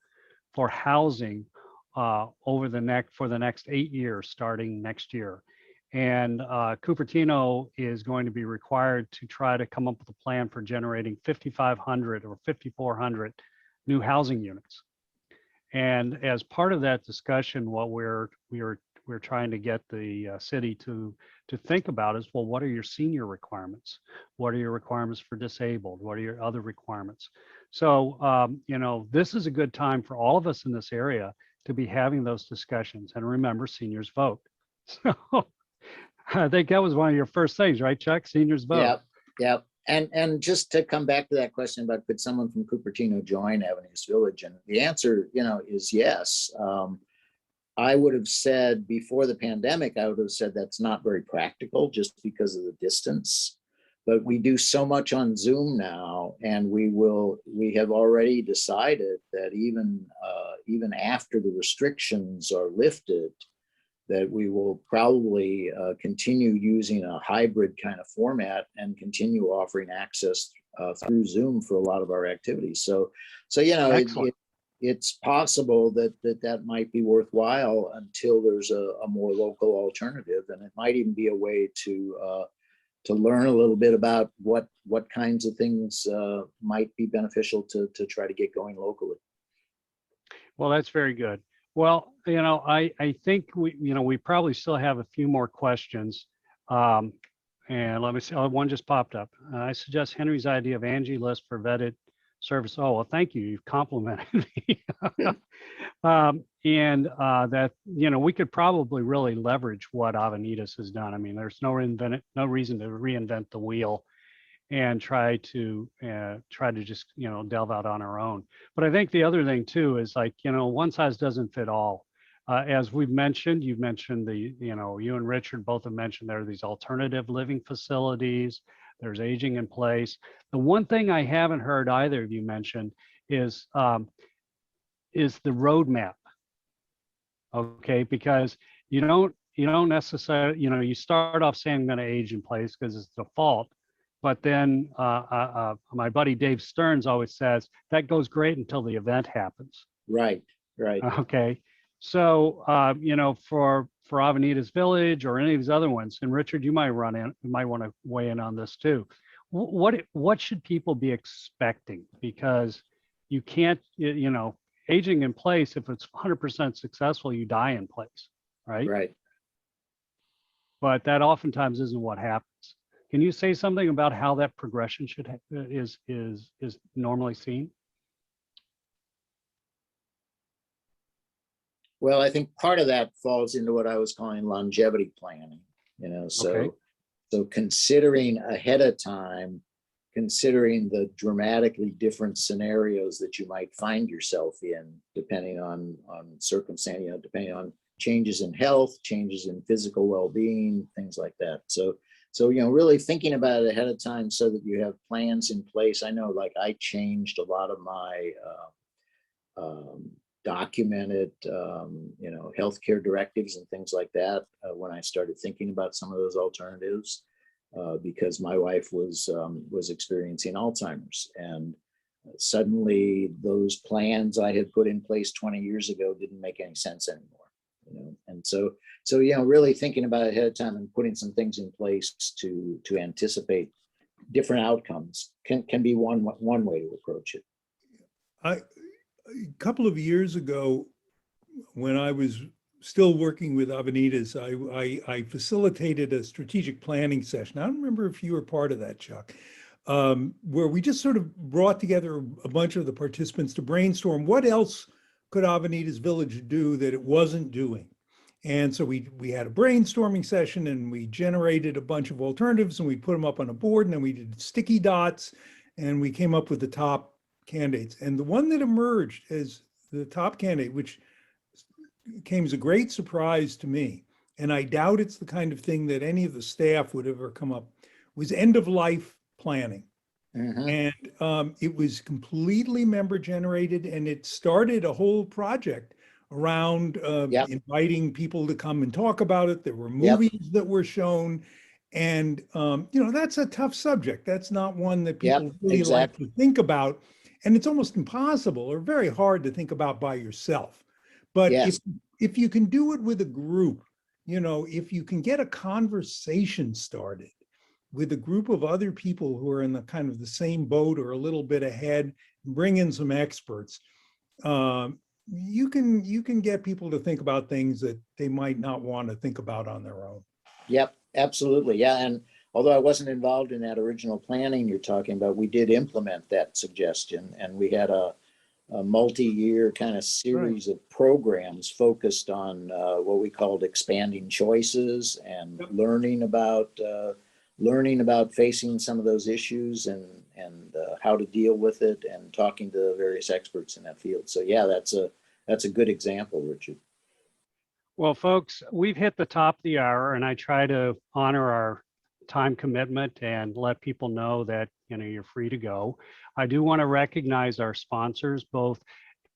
for housing for the next 8 years, starting next year. And Cupertino is going to be required to try to come up with a plan for generating 5,500 or 5,400 new housing units. And as part of that discussion, what we're trying to get the city to think about is, well, what are your senior requirements? What are your requirements for disabled? What are your other requirements? So, this is a good time for all of us in this area to be having those discussions. And remember, seniors vote. So I think that was one of your first things, right, Chuck? Seniors vote. Yeah. Yeah. And just to come back to that question about could someone from Cupertino join Avenidas Village? And the answer, is yes. I would have said before the pandemic, I would have said that's not very practical just because of the distance. But we do so much on Zoom now, and we have already decided that even after the restrictions are lifted, that we will probably continue using a hybrid kind of format and continue offering access through Zoom for a lot of our activities. So it's possible that might be worthwhile until there's a more local alternative, and it might even be a way to learn a little bit about what kinds of things might be beneficial to try to get going locally. Well, that's very good. Well, I think we probably still have a few more questions. And let me see. Oh, one just popped up. I suggest Henry's idea of Angie list for vetted service. Oh, well, thank you. You've complimented me. And that, we could probably really leverage what Avenidas has done. I mean, there's no reason to reinvent the wheel and try to just, delve out on our own. But I think the other thing too is like, one size doesn't fit all. As you've mentioned you and Richard both have mentioned there are these alternative living facilities, there's aging in place. The one thing I haven't heard either of you mention is the roadmap. Okay, because you don't necessarily, you start off saying I'm going to age in place because it's default. But then my buddy Dave Stearns always says that goes great until the event happens. Right. Okay. So, for Avenidas Village or any of these other ones, and Richard, you might want to weigh in on this too. What should people be expecting? Because you can't, aging in place, if it's 100% successful, you die in place, right? Right. But that oftentimes isn't what happens. Can you say something about how that progression is normally seen? Well, I think part of that falls into what I was calling longevity planning, so considering ahead of time, considering the dramatically different scenarios that you might find yourself in, depending on circumstance, depending on changes in health, changes in physical well-being, things like that. So, really thinking about it ahead of time so that you have plans in place. I know, like, I changed a lot of my documented, healthcare directives and things like that when I started thinking about some of those alternatives, because my wife was experiencing Alzheimer's, and suddenly those plans I had put in place 20 years ago didn't make any sense anymore. And so really thinking about it ahead of time and putting some things in place to anticipate different outcomes can be one way to approach it. A couple of years ago, when I was still working with Avenidas, I facilitated a strategic planning session. I don't remember if you were part of that, Chuck, where we just sort of brought together a bunch of the participants to brainstorm what else could Avenidas Village do that it wasn't doing. And so we had a brainstorming session, and we generated a bunch of alternatives, and we put them up on a board, and then we did sticky dots, and we came up with the top candidates. And the one that emerged as the top candidate, which came as a great surprise to me, and I doubt it's the kind of thing that any of the staff would ever come up, was end of life planning. And it was completely member generated, and it started a whole project around inviting people to come and talk about it. There were movies that were shown, and that's a tough subject. That's not one that people really like to think about, and it's almost impossible or very hard to think about by yourself. But if you can do it with a group, if you can get a conversation started with a group of other people who are in the kind of the same boat or a little bit ahead, bring in some experts, you can get people to think about things that they might not want to think about on their own. Yep, absolutely. Yeah. And although I wasn't involved in that original planning you're talking about, we did implement that suggestion, and we had a multi-year kind of series of programs focused on what we called expanding choices and learning about facing some of those issues and how to deal with it, and talking to various experts in that field. So yeah, that's a good example, Richard. Well, folks, we've hit the top of the hour, and I try to honor our time commitment and let people know that you're free to go. I do want to recognize our sponsors, both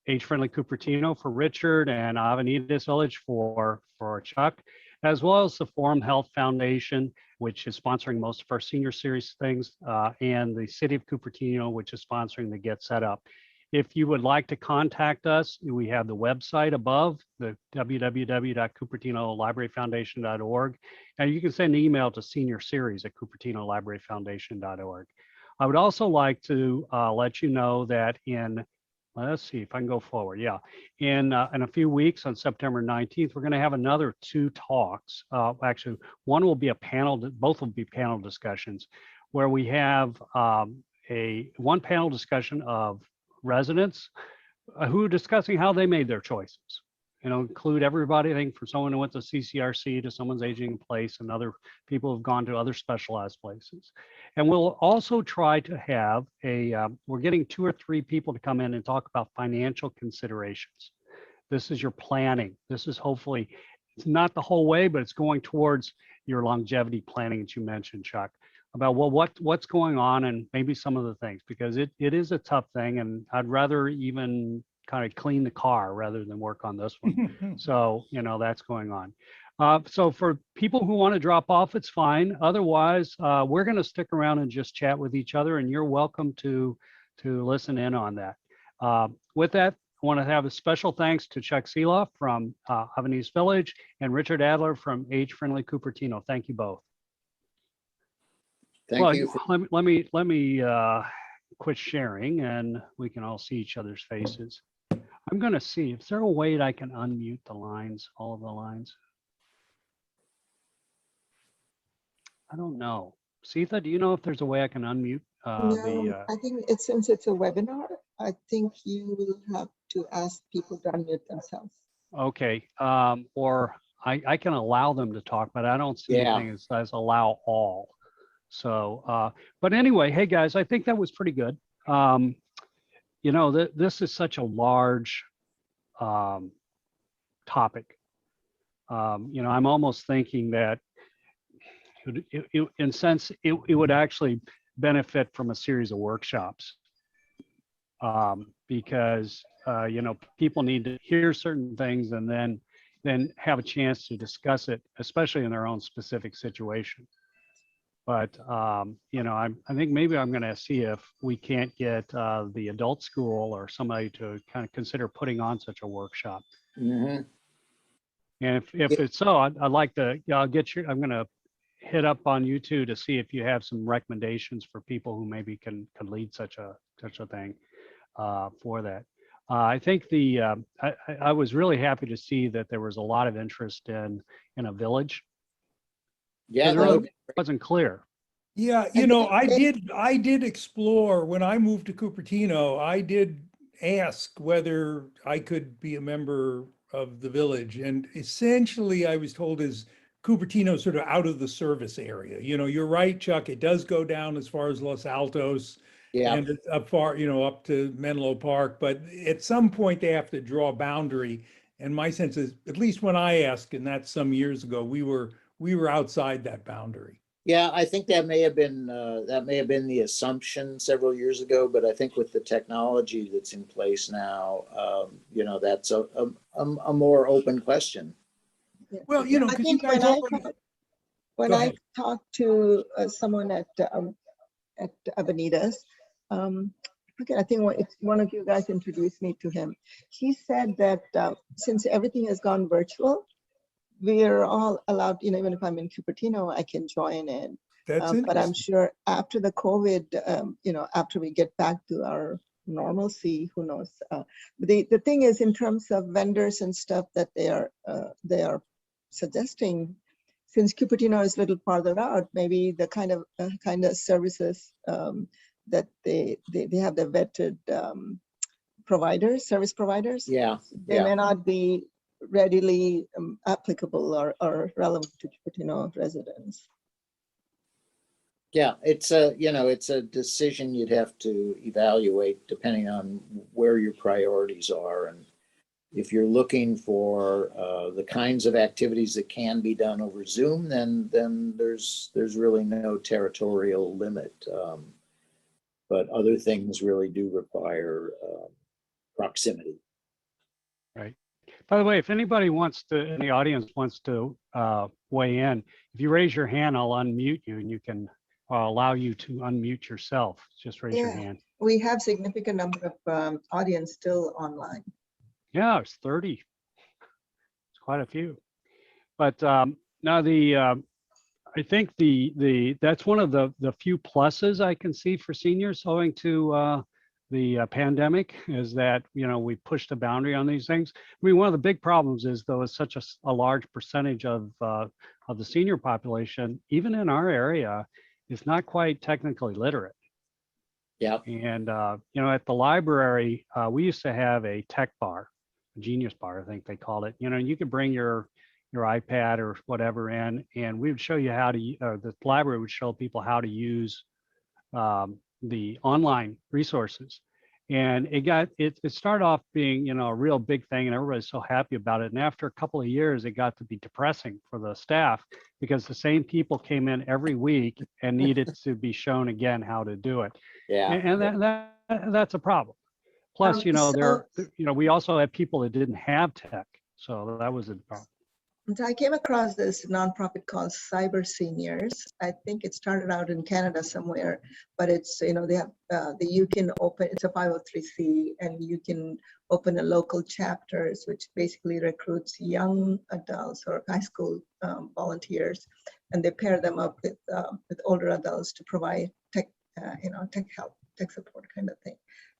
Age Friendly Cupertino for Richard and Avenidas Village for Chuck, as well as the Forum Health Foundation, which is sponsoring most of our senior series things, and the City of Cupertino, which is sponsoring the Get Set Up. If you would like to contact us, we have the website above, the www.cupertinolibraryfoundation.org, and you can send an email to seniorseries@cupertinolibraryfoundation.org. I would also like to let you know that let's see if I can go forward. Yeah, in a few weeks on September 19th, we're going to have another 2 talks. Actually, one will be a panel, both will be panel discussions, where we have one panel discussion of residents who are discussing how they made their choices. Include everybody, I think, from someone who went to CCRC to someone's aging in place, and other people who've gone to other specialized places. And we'll also try to have we're getting 2 or 3 people to come in and talk about financial considerations. This is your planning. This is hopefully, it's not the whole way, but it's going towards your longevity planning that you mentioned, Chuck, about what's going on and maybe some of the things, because it is a tough thing, and I'd rather even kind of clean the car rather than work on this one. So, that's going on. So for people who want to drop off, it's fine. Otherwise, we're going to stick around and just chat with each other, and you're welcome to listen in on that. With that, I want to have a special thanks to Chuck Sieloff from Avenidas Village and Richard Adler from Age Friendly Cupertino. Thank you both. Thank you. Let me quit sharing, and we can all see each other's faces. I'm going to see if there's a way that I can unmute the lines, all of the lines. I don't know. Sita, do you know if there's a way I can unmute No, I think since it's a webinar, I think you will have to ask people to unmute themselves. Okay. Or I can allow them to talk, but I don't see anything that says allow all. So, but anyway, hey guys, I think that was pretty good. This is such a large topic. I'm almost thinking that in a sense, it would actually benefit from a series of workshops, because people need to hear certain things and then have a chance to discuss it, especially in their own specific situation. But I think maybe I'm going to see if we can't get the adult school or somebody to kind of consider putting on such a workshop. And if it's so, I'd like to, I'm going to hit up on you two to see if you have some recommendations for people who maybe can lead such a thing for that. I think I was really happy to see that there was a lot of interest in a village. Yeah, It that really would- wasn't clear. Yeah, you know, I did explore when I moved to Cupertino. I did ask whether I could be a member of the village, and essentially I was told is Cupertino sort of out of the service area. You know, you're right, Chuck. It does go down as far as Los Altos yeah, and it's up far, you know, up to Menlo Park. But at some point they have to draw a boundary. And my sense is, at least when I asked, and that's some years ago, we were outside that boundary. yeah. I think that may have been the assumption several years ago, but I think with the technology that's in place now, you know, that's a more open question. Well, you know, I because you think guys already. when Go I ahead. talked to someone at Avenidas, okay, I think one of you guys introduced me to him. He said that since everything has gone virtual, we're all allowed, you know, even if I'm in Cupertino, I can join in. That's But I'm interesting. sure after the COVID, you know, after we get back to our normalcy, who knows? The thing is, in terms of vendors and stuff that they are suggesting, since Cupertino is a little farther out, maybe the kind of services that they have the vetted service providers, Yeah, they yeah. may not be readily applicable or relevant to Cupertino residents. Yeah, it's it's a decision you'd have to evaluate depending on where your priorities are. And if you're looking for the kinds of activities that can be done over Zoom, then there's really no territorial limit. But other things really do require proximity. Right. By the way, if anybody in the audience wants to weigh in, if you raise your hand, I'll unmute you and you can allow you to unmute yourself. Just raise your Yeah. hand. We have significant number of audience still online. Yeah, it's 30. It's quite a few. But now I think that's one of the few pluses I can see for seniors owing to the pandemic is that, you know, we pushed the boundary on these things. I mean, one of the big problems is, though, it's such a large percentage of the senior population, even in our area, is not quite technically literate. Yeah. And, you know, at the library, we used to have a tech bar, a genius bar, I think they called it. You know, you could bring your iPad or whatever in, and we would show you how to, the library would show people how to use the online resources. And it started off being, you know, a real big thing and everybody's so happy about it. And after a couple of years, it got to be depressing for the staff because the same people came in every week and needed to be shown again how to do it. Yeah. And that's a problem. Plus, you know, we also had people that didn't have tech. So that was a problem. So I came across this nonprofit called Cyber Seniors. I think it started out in Canada somewhere, but it's, you know, they have you can open, it's a 503c, and you can open a local chapters, which basically recruits young adults or high school volunteers, and they pair them up with older adults to provide tech, tech help, tech support kind of thing.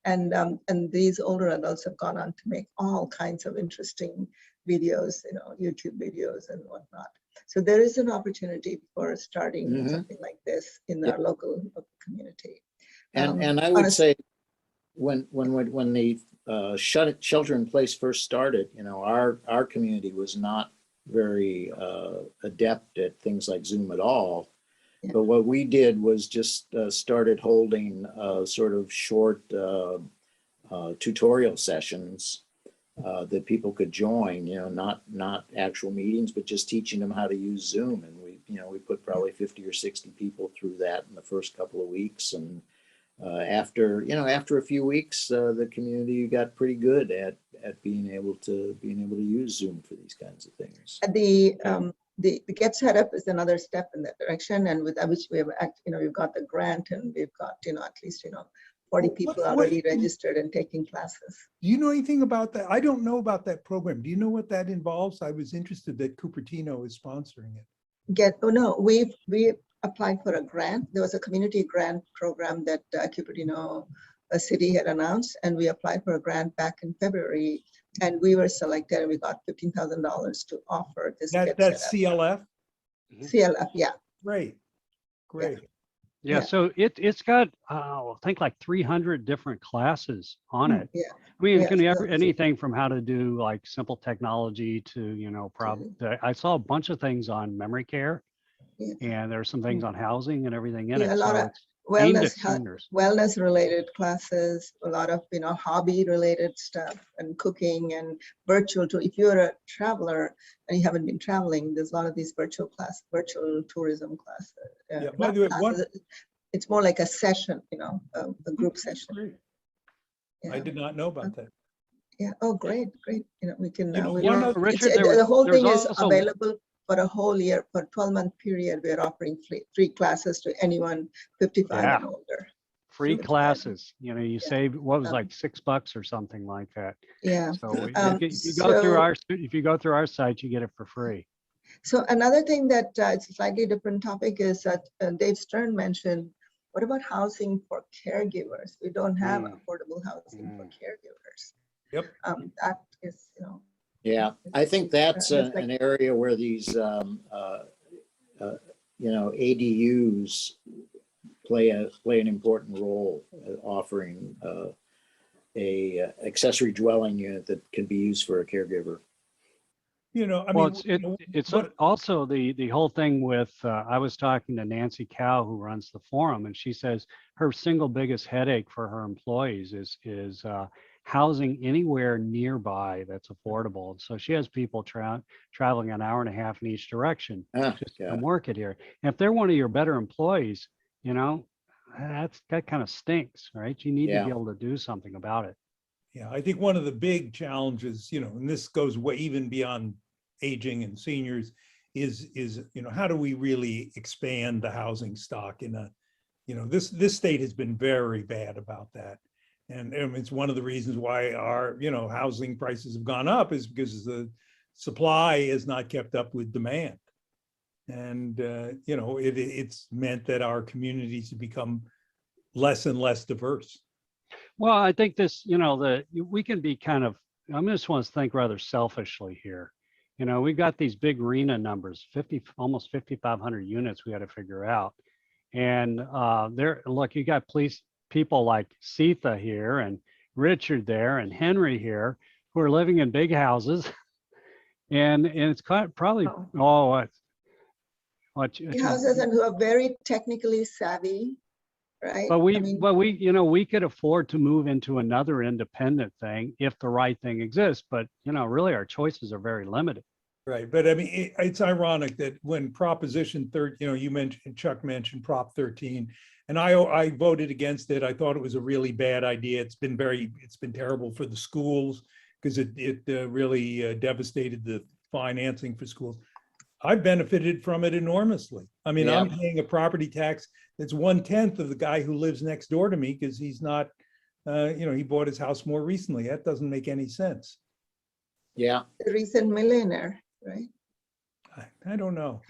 And these older adults have gone on to make all kinds of interesting videos, you know, YouTube videos and whatnot. So there is an opportunity for starting something like this in our local community. And I would say when the shelter in place first started, you know, our community was not very adept at things like Zoom at all. Yeah. But what we did was just started holding sort of short tutorial sessions that people could join, you know, not actual meetings, but just teaching them how to use Zoom. And we put probably 50 or 60 people through that in the first couple of weeks. And after a few weeks, the community got pretty good at being able to use Zoom for these kinds of things. The get set up is another step in that direction, and with which we have, we've got the grant, and we've got, at least 40 people already registered and taking classes. Do you know anything about that? I don't know about that program. Do you know what that involves? I was interested that Cupertino is sponsoring it. Oh no, we applied for a grant. There was a community grant program that Cupertino city had announced, and we applied for a grant back in February, and we were selected, and we got $15,000 to offer this. That's CLF? CLF, yeah. Great, great. Yeah, so it's got, I think like 300 different classes on it. Yeah. I mean, it Yeah, can so- be anything from how to do like simple technology to, I saw a bunch of things on memory care, Yeah. and there's some things on housing and everything in Yeah, it. a lot So of it's aimed at wellness, seniors. wellness related classes, a lot of, hobby related stuff and cooking and virtual too. If you're a traveler and you haven't been traveling, there's a lot of these virtual tourism classes. Yeah, by the way, It's more like a session, a group session. Great. I Yeah. did not know about that. Yeah. Oh, great. We can. Richard, The whole there's thing is also- available for a whole year, for a 12-month period. We're offering free classes to anyone 55 and older. Free Super classes, you Yeah. save, what was like $6 or something like that. Yeah. So if you go through our site, you get it for free. So another thing that it's a slightly different topic is that Dave Stern mentioned, what about housing for caregivers? We don't have affordable housing for caregivers. Yep. That is, Yeah, I think that's It's like- an area where these, ADUs play an important role, offering a accessory dwelling unit that can be used for a caregiver. Well, it's also the whole thing with, I was talking to Nancy Cow, who runs the forum, and she says her single biggest headache for her employees is housing anywhere nearby that's affordable. And so she has people traveling an hour and a half in each direction just to come work it here. And if they're one of your better employees, that kind of stinks, right? You need to be able to do something about it. Yeah, I think one of the big challenges, and this goes way even beyond aging and seniors, is how do we really expand the housing stock in a, this state has been very bad about that. And it's one of the reasons why our, housing prices have gone up, is because the supply is not kept up with demand. And, it's meant that our communities have become less and less diverse. Well, I think this, we can be kind of, I just want to think rather selfishly here. We've got these big RENA numbers, almost 5,500 units we got to figure out. And look, you got people like Sita here and Richard there and Henry here who are living in big houses. And it's probably, houses and who are very technically savvy, right? But we could afford to move into another independent thing if the right thing exists. But really, our choices are very limited. Right, but I mean, it's ironic that when Proposition 13, Chuck mentioned Prop 13, and I voted against it. I thought it was a really bad idea. It's been terrible for the schools because it really devastated the financing for schools. I benefited from it enormously. I mean, I'm paying a property tax that's 1/10 of the guy who lives next door to me because he's not, he bought his house more recently. That doesn't make any sense. Yeah. The recent millionaire, right? I don't know.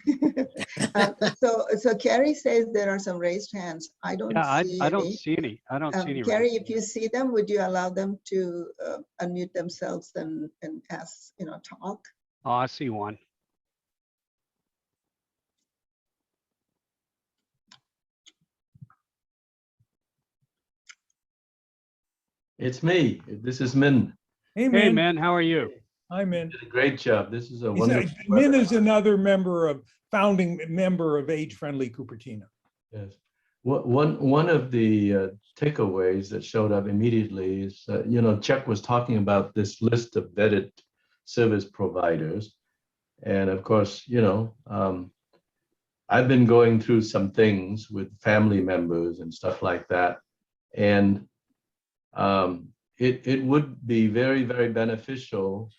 So Carrie says there are some raised hands. I don't see I don't see any. I don't see any. Carrie, if you see them, would you allow them to unmute themselves and ask, talk? Oh, I see one. It's me. This is Min. Hey, Hey, man. man, how are you? Hi, Min. You did a great job. This is a wonderful. Min is another founding member of Age Friendly Cupertino. Yes. One of the takeaways that showed up immediately is, Chuck was talking about this list of vetted service providers. And of course, I've been going through some things with family members and stuff like that. And it would be very, very beneficial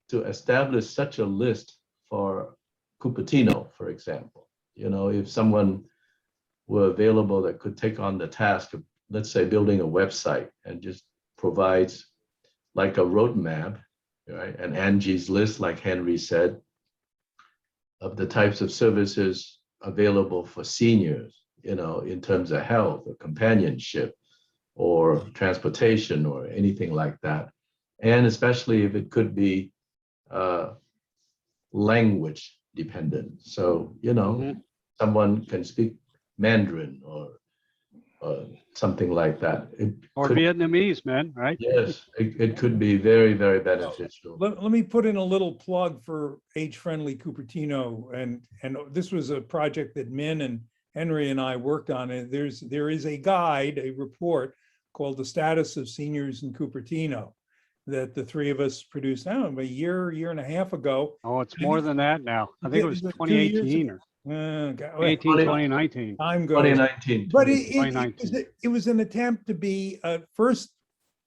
to establish such a list for Cupertino, for example. If someone were available that could take on the task of, let's say, building a website and just provides like a roadmap, right? And Angie's List, like Henry said, of the types of services available for seniors, in terms of health or companionship or transportation or anything like that. And especially if it could be language dependent. So, someone can speak Mandarin or something like that. Or Vietnamese, man, right? Yes, it could be very, very beneficial. Let me put in a little plug for Age-Friendly Cupertino, and this was a project that Min and Henry and I worked on. And there is a guide, a report called The Status of Seniors in Cupertino that the three of us produced now a year and a half ago. Oh, it's more than that now. I think it was 2018 or 2019. Time goes. 2019. But 2019. it was an attempt to be a first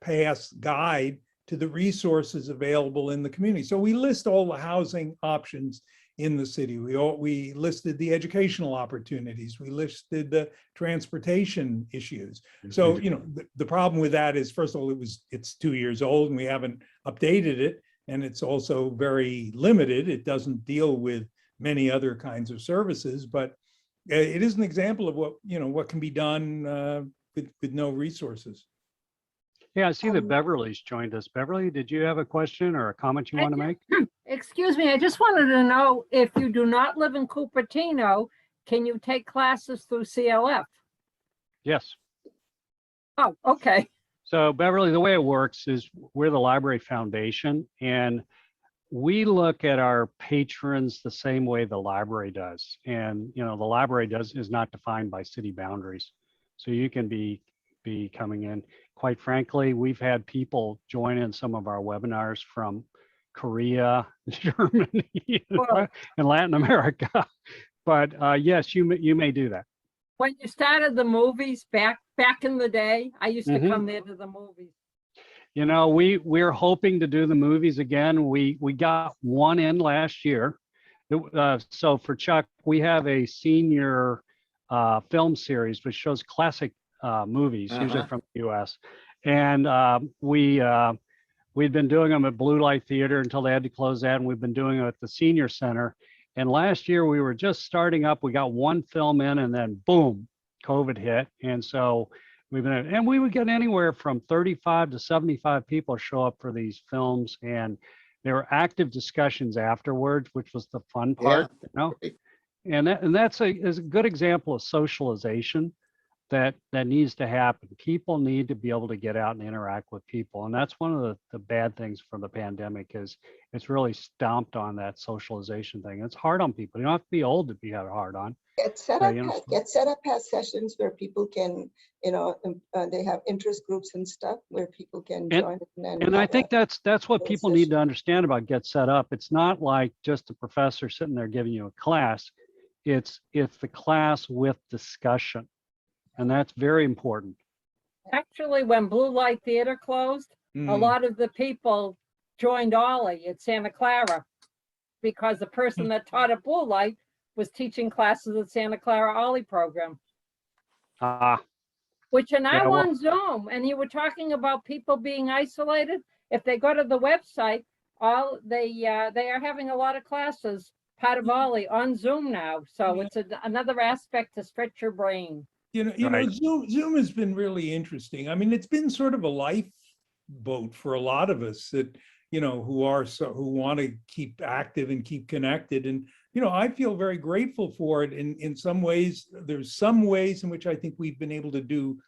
pass guide to the resources available in the community. So we list all the housing options in the city. We listed the educational opportunities. We listed the transportation issues. So, the problem with that is, first of all, it's 2 years old and we haven't updated it. And it's also very limited. It doesn't deal with many other kinds of services, but it is an example of what can be done with no resources. Yeah, I see that Beverly's joined us. Beverly, did you have a question or a comment you want to make? Excuse me, I just wanted to know, if you do not live in Cupertino, can you take classes through CLF? Yes. Oh, okay. So Beverly, the way it works is we're the library foundation, and we look at our patrons the same way the library does. And, the library is not defined by city boundaries. So you can be coming in. Quite frankly, we've had people join in some of our webinars from Korea, Germany, and Latin America. But yes, you may do that. When you started the movies back in the day, I used to come there to the movies. We're hoping to do the movies again. We got one in last year. So for Chuck, we have a senior film series which shows classic movies, usually from the U.S. And we'd been doing them at Blue Light Theater until they had to close that, and we've been doing them at the Senior Center. And last year we were just starting up. We got one film in, and then boom, COVID hit. And so we would get anywhere from 35 to 75 people show up for these films, and there were active discussions afterwards, which was the fun part. And that's a good example of socialization that needs to happen. People need to be able to get out and interact with people. And that's one of the bad things from the pandemic, is it's really stomped on that socialization thing. It's hard on people. You don't have to be old to be hard on. Get set up as sessions where people can, they have interest groups and stuff where people can join. And I think that's what people need to understand about Get Set Up. It's not like just a professor sitting there giving you a class. It's the class with discussion. And that's very important. Actually, when Blue Light Theater closed, a lot of the people joined Ollie at Santa Clara, because the person that taught at Blue Light was teaching classes at Santa Clara Ollie program. Which are now on Zoom. And you were talking about people being isolated. If they go to the website, they are having a lot of classes, part of Ollie, on Zoom now. So it's another aspect to stretch your brain. Zoom has been really interesting. I mean, it's been sort of a lifeboat for a lot of us that, who want to keep active and keep connected. And, I feel very grateful for it in some ways. There's some ways in which I think we've been able to do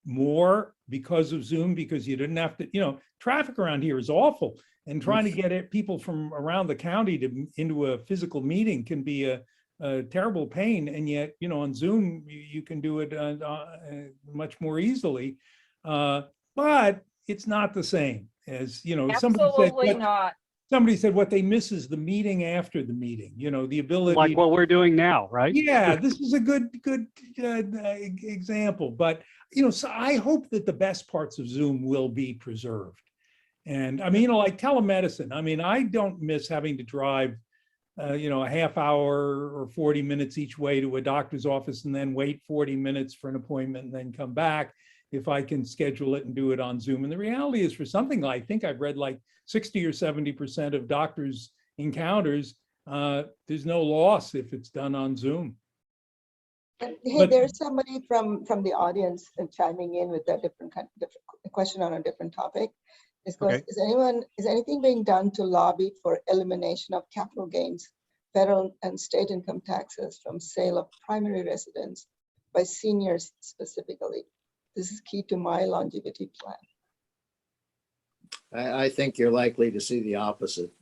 more because of Zoom, because you didn't have to, traffic around here is awful. And trying to get people from around the county into a physical meeting can be a terrible pain. And yet, on Zoom, you can do it much more easily. But it's not the same as, Absolutely not. Somebody said what they miss is the meeting after the meeting, the ability. Like what we're doing now, right? Yeah, this is a good example. But, so I hope that the best parts of Zoom will be preserved. And I mean, like telemedicine, I don't miss having to drive a half hour or 40 minutes each way to a doctor's office and then wait 40 minutes for an appointment and then come back if I can schedule it and do it on Zoom. And the reality is, for something I think I've read like 60 or 70% of doctors' encounters, there's no loss if it's done on Zoom. And hey, But- there's somebody from the audience chiming in with a different question on a different topic. It goes, Okay. is anything being done to lobby for elimination of capital gains, federal and state income taxes from sale of primary residence by seniors specifically? This is key to my longevity plan. I think you're likely to see the opposite.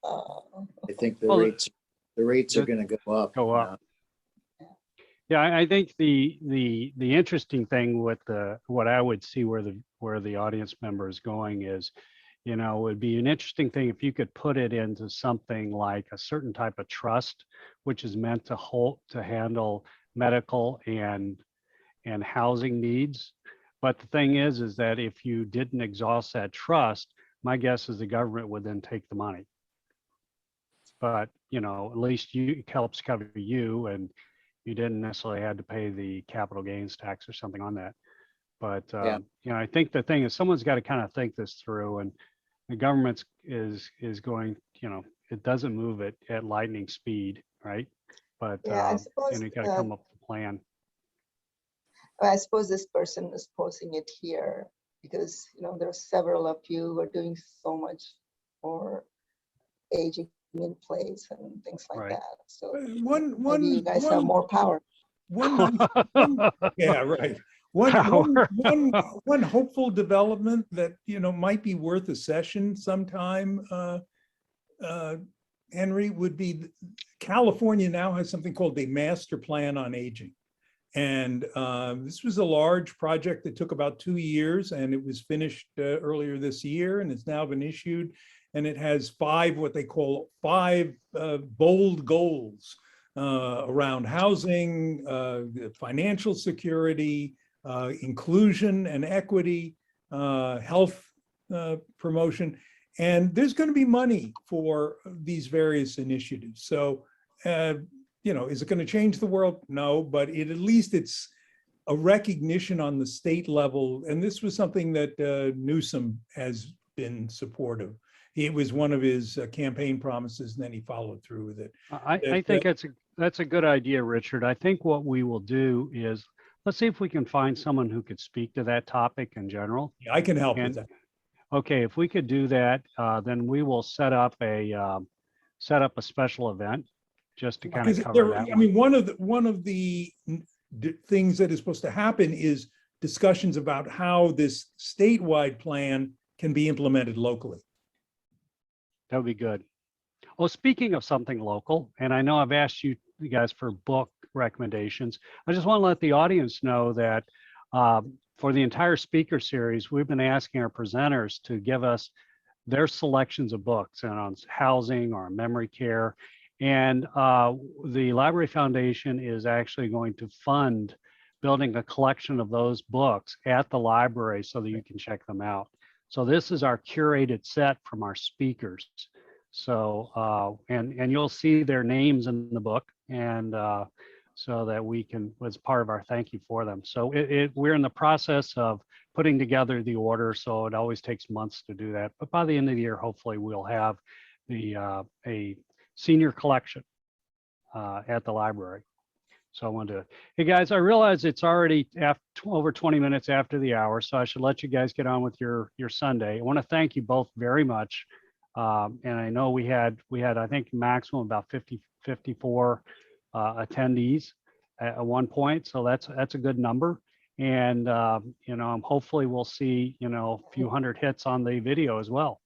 I think the Well, rates are the- going to go up. Go up. Yeah, I think the interesting thing with what I would see where the audience member is going is, you know, it would be an interesting thing if you could put it into something like a certain type of trust, which is meant to handle medical and housing needs. But the thing is that if you didn't exhaust that trust, my guess is the government would then take the money. But, you know, at least it helps cover you, and you didn't necessarily had to pay the capital gains tax or something on that. But, Yeah. you know, I think the thing is someone's got to kind of think this through, and the government is going, you know, it doesn't move at lightning speed, right? But, Yeah, I you suppose, know, you got to come up with a plan. I suppose this person is posing it here because, you know, there are several of you who are doing so much for aging in place and things like Right. that. So One, maybe you guys have more power. one nice, yeah, right. One hopeful development that, you know, might be worth a session sometime, Henry, would be California now has something called the Master Plan on Aging. And this was a large project that took about 2 years, and it was finished earlier this year, and it's now been issued. And it has what they call five bold goals around housing, financial security, inclusion and equity, health promotion. And there's going to be money for these various initiatives. So, you know, is it going to change the world? No, but at least it's a recognition on the state level. And this was something that Newsom has been supportive. It was one of his campaign promises, and then he followed through with it. I think that's a good idea, Richard. I think what we will do is, let's see if we can find someone who could speak to that topic in general. Yeah, I can help with And- that. Okay, if we could do that, then we will set up a special event just to kind of Because cover there, that I one. mean, one of the things that is supposed to happen is discussions about how this statewide plan can be implemented locally. That would be good. Well, speaking of something local, and I know I've asked you guys for book recommendations, I just want to let the audience know that for the entire speaker series, we've been asking our presenters to give us their selections of books and on housing or memory care. And the Library Foundation is actually going to fund building a collection of those books at the library so that you can check them out. So this is our curated set from our speakers. So, and you'll see their names in the book, and so that we can, as part of our thank you for them. So we're in the process of putting together the order. So it always takes months to do that. But by the end of the year, hopefully we'll have a senior collection at the library. So I wanted to, hey guys, I realize it's already over 20 minutes after the hour, so I should let you guys get on with your Sunday. I want to thank you both very much. And I know we had, I think, maximum about 54 attendees at one point. So that's a good number. And, you know, hopefully we'll see, you know, a few hundred hits on the video as well.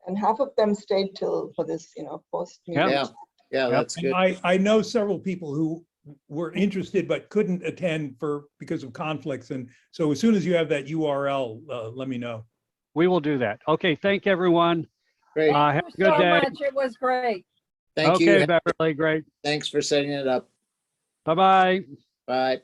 And half of them stayed till for this, you know, post meeting. Yeah, Yep. that's And good. I know several people who were interested but couldn't attend because of conflicts. And so as soon as you have that URL, let me know. We will do that. Okay, thank everyone. Great. Have Thank a you good so day. much. It was great. Thank Okay, you. Beverly, great. Thanks for setting it up. Bye-bye. Bye.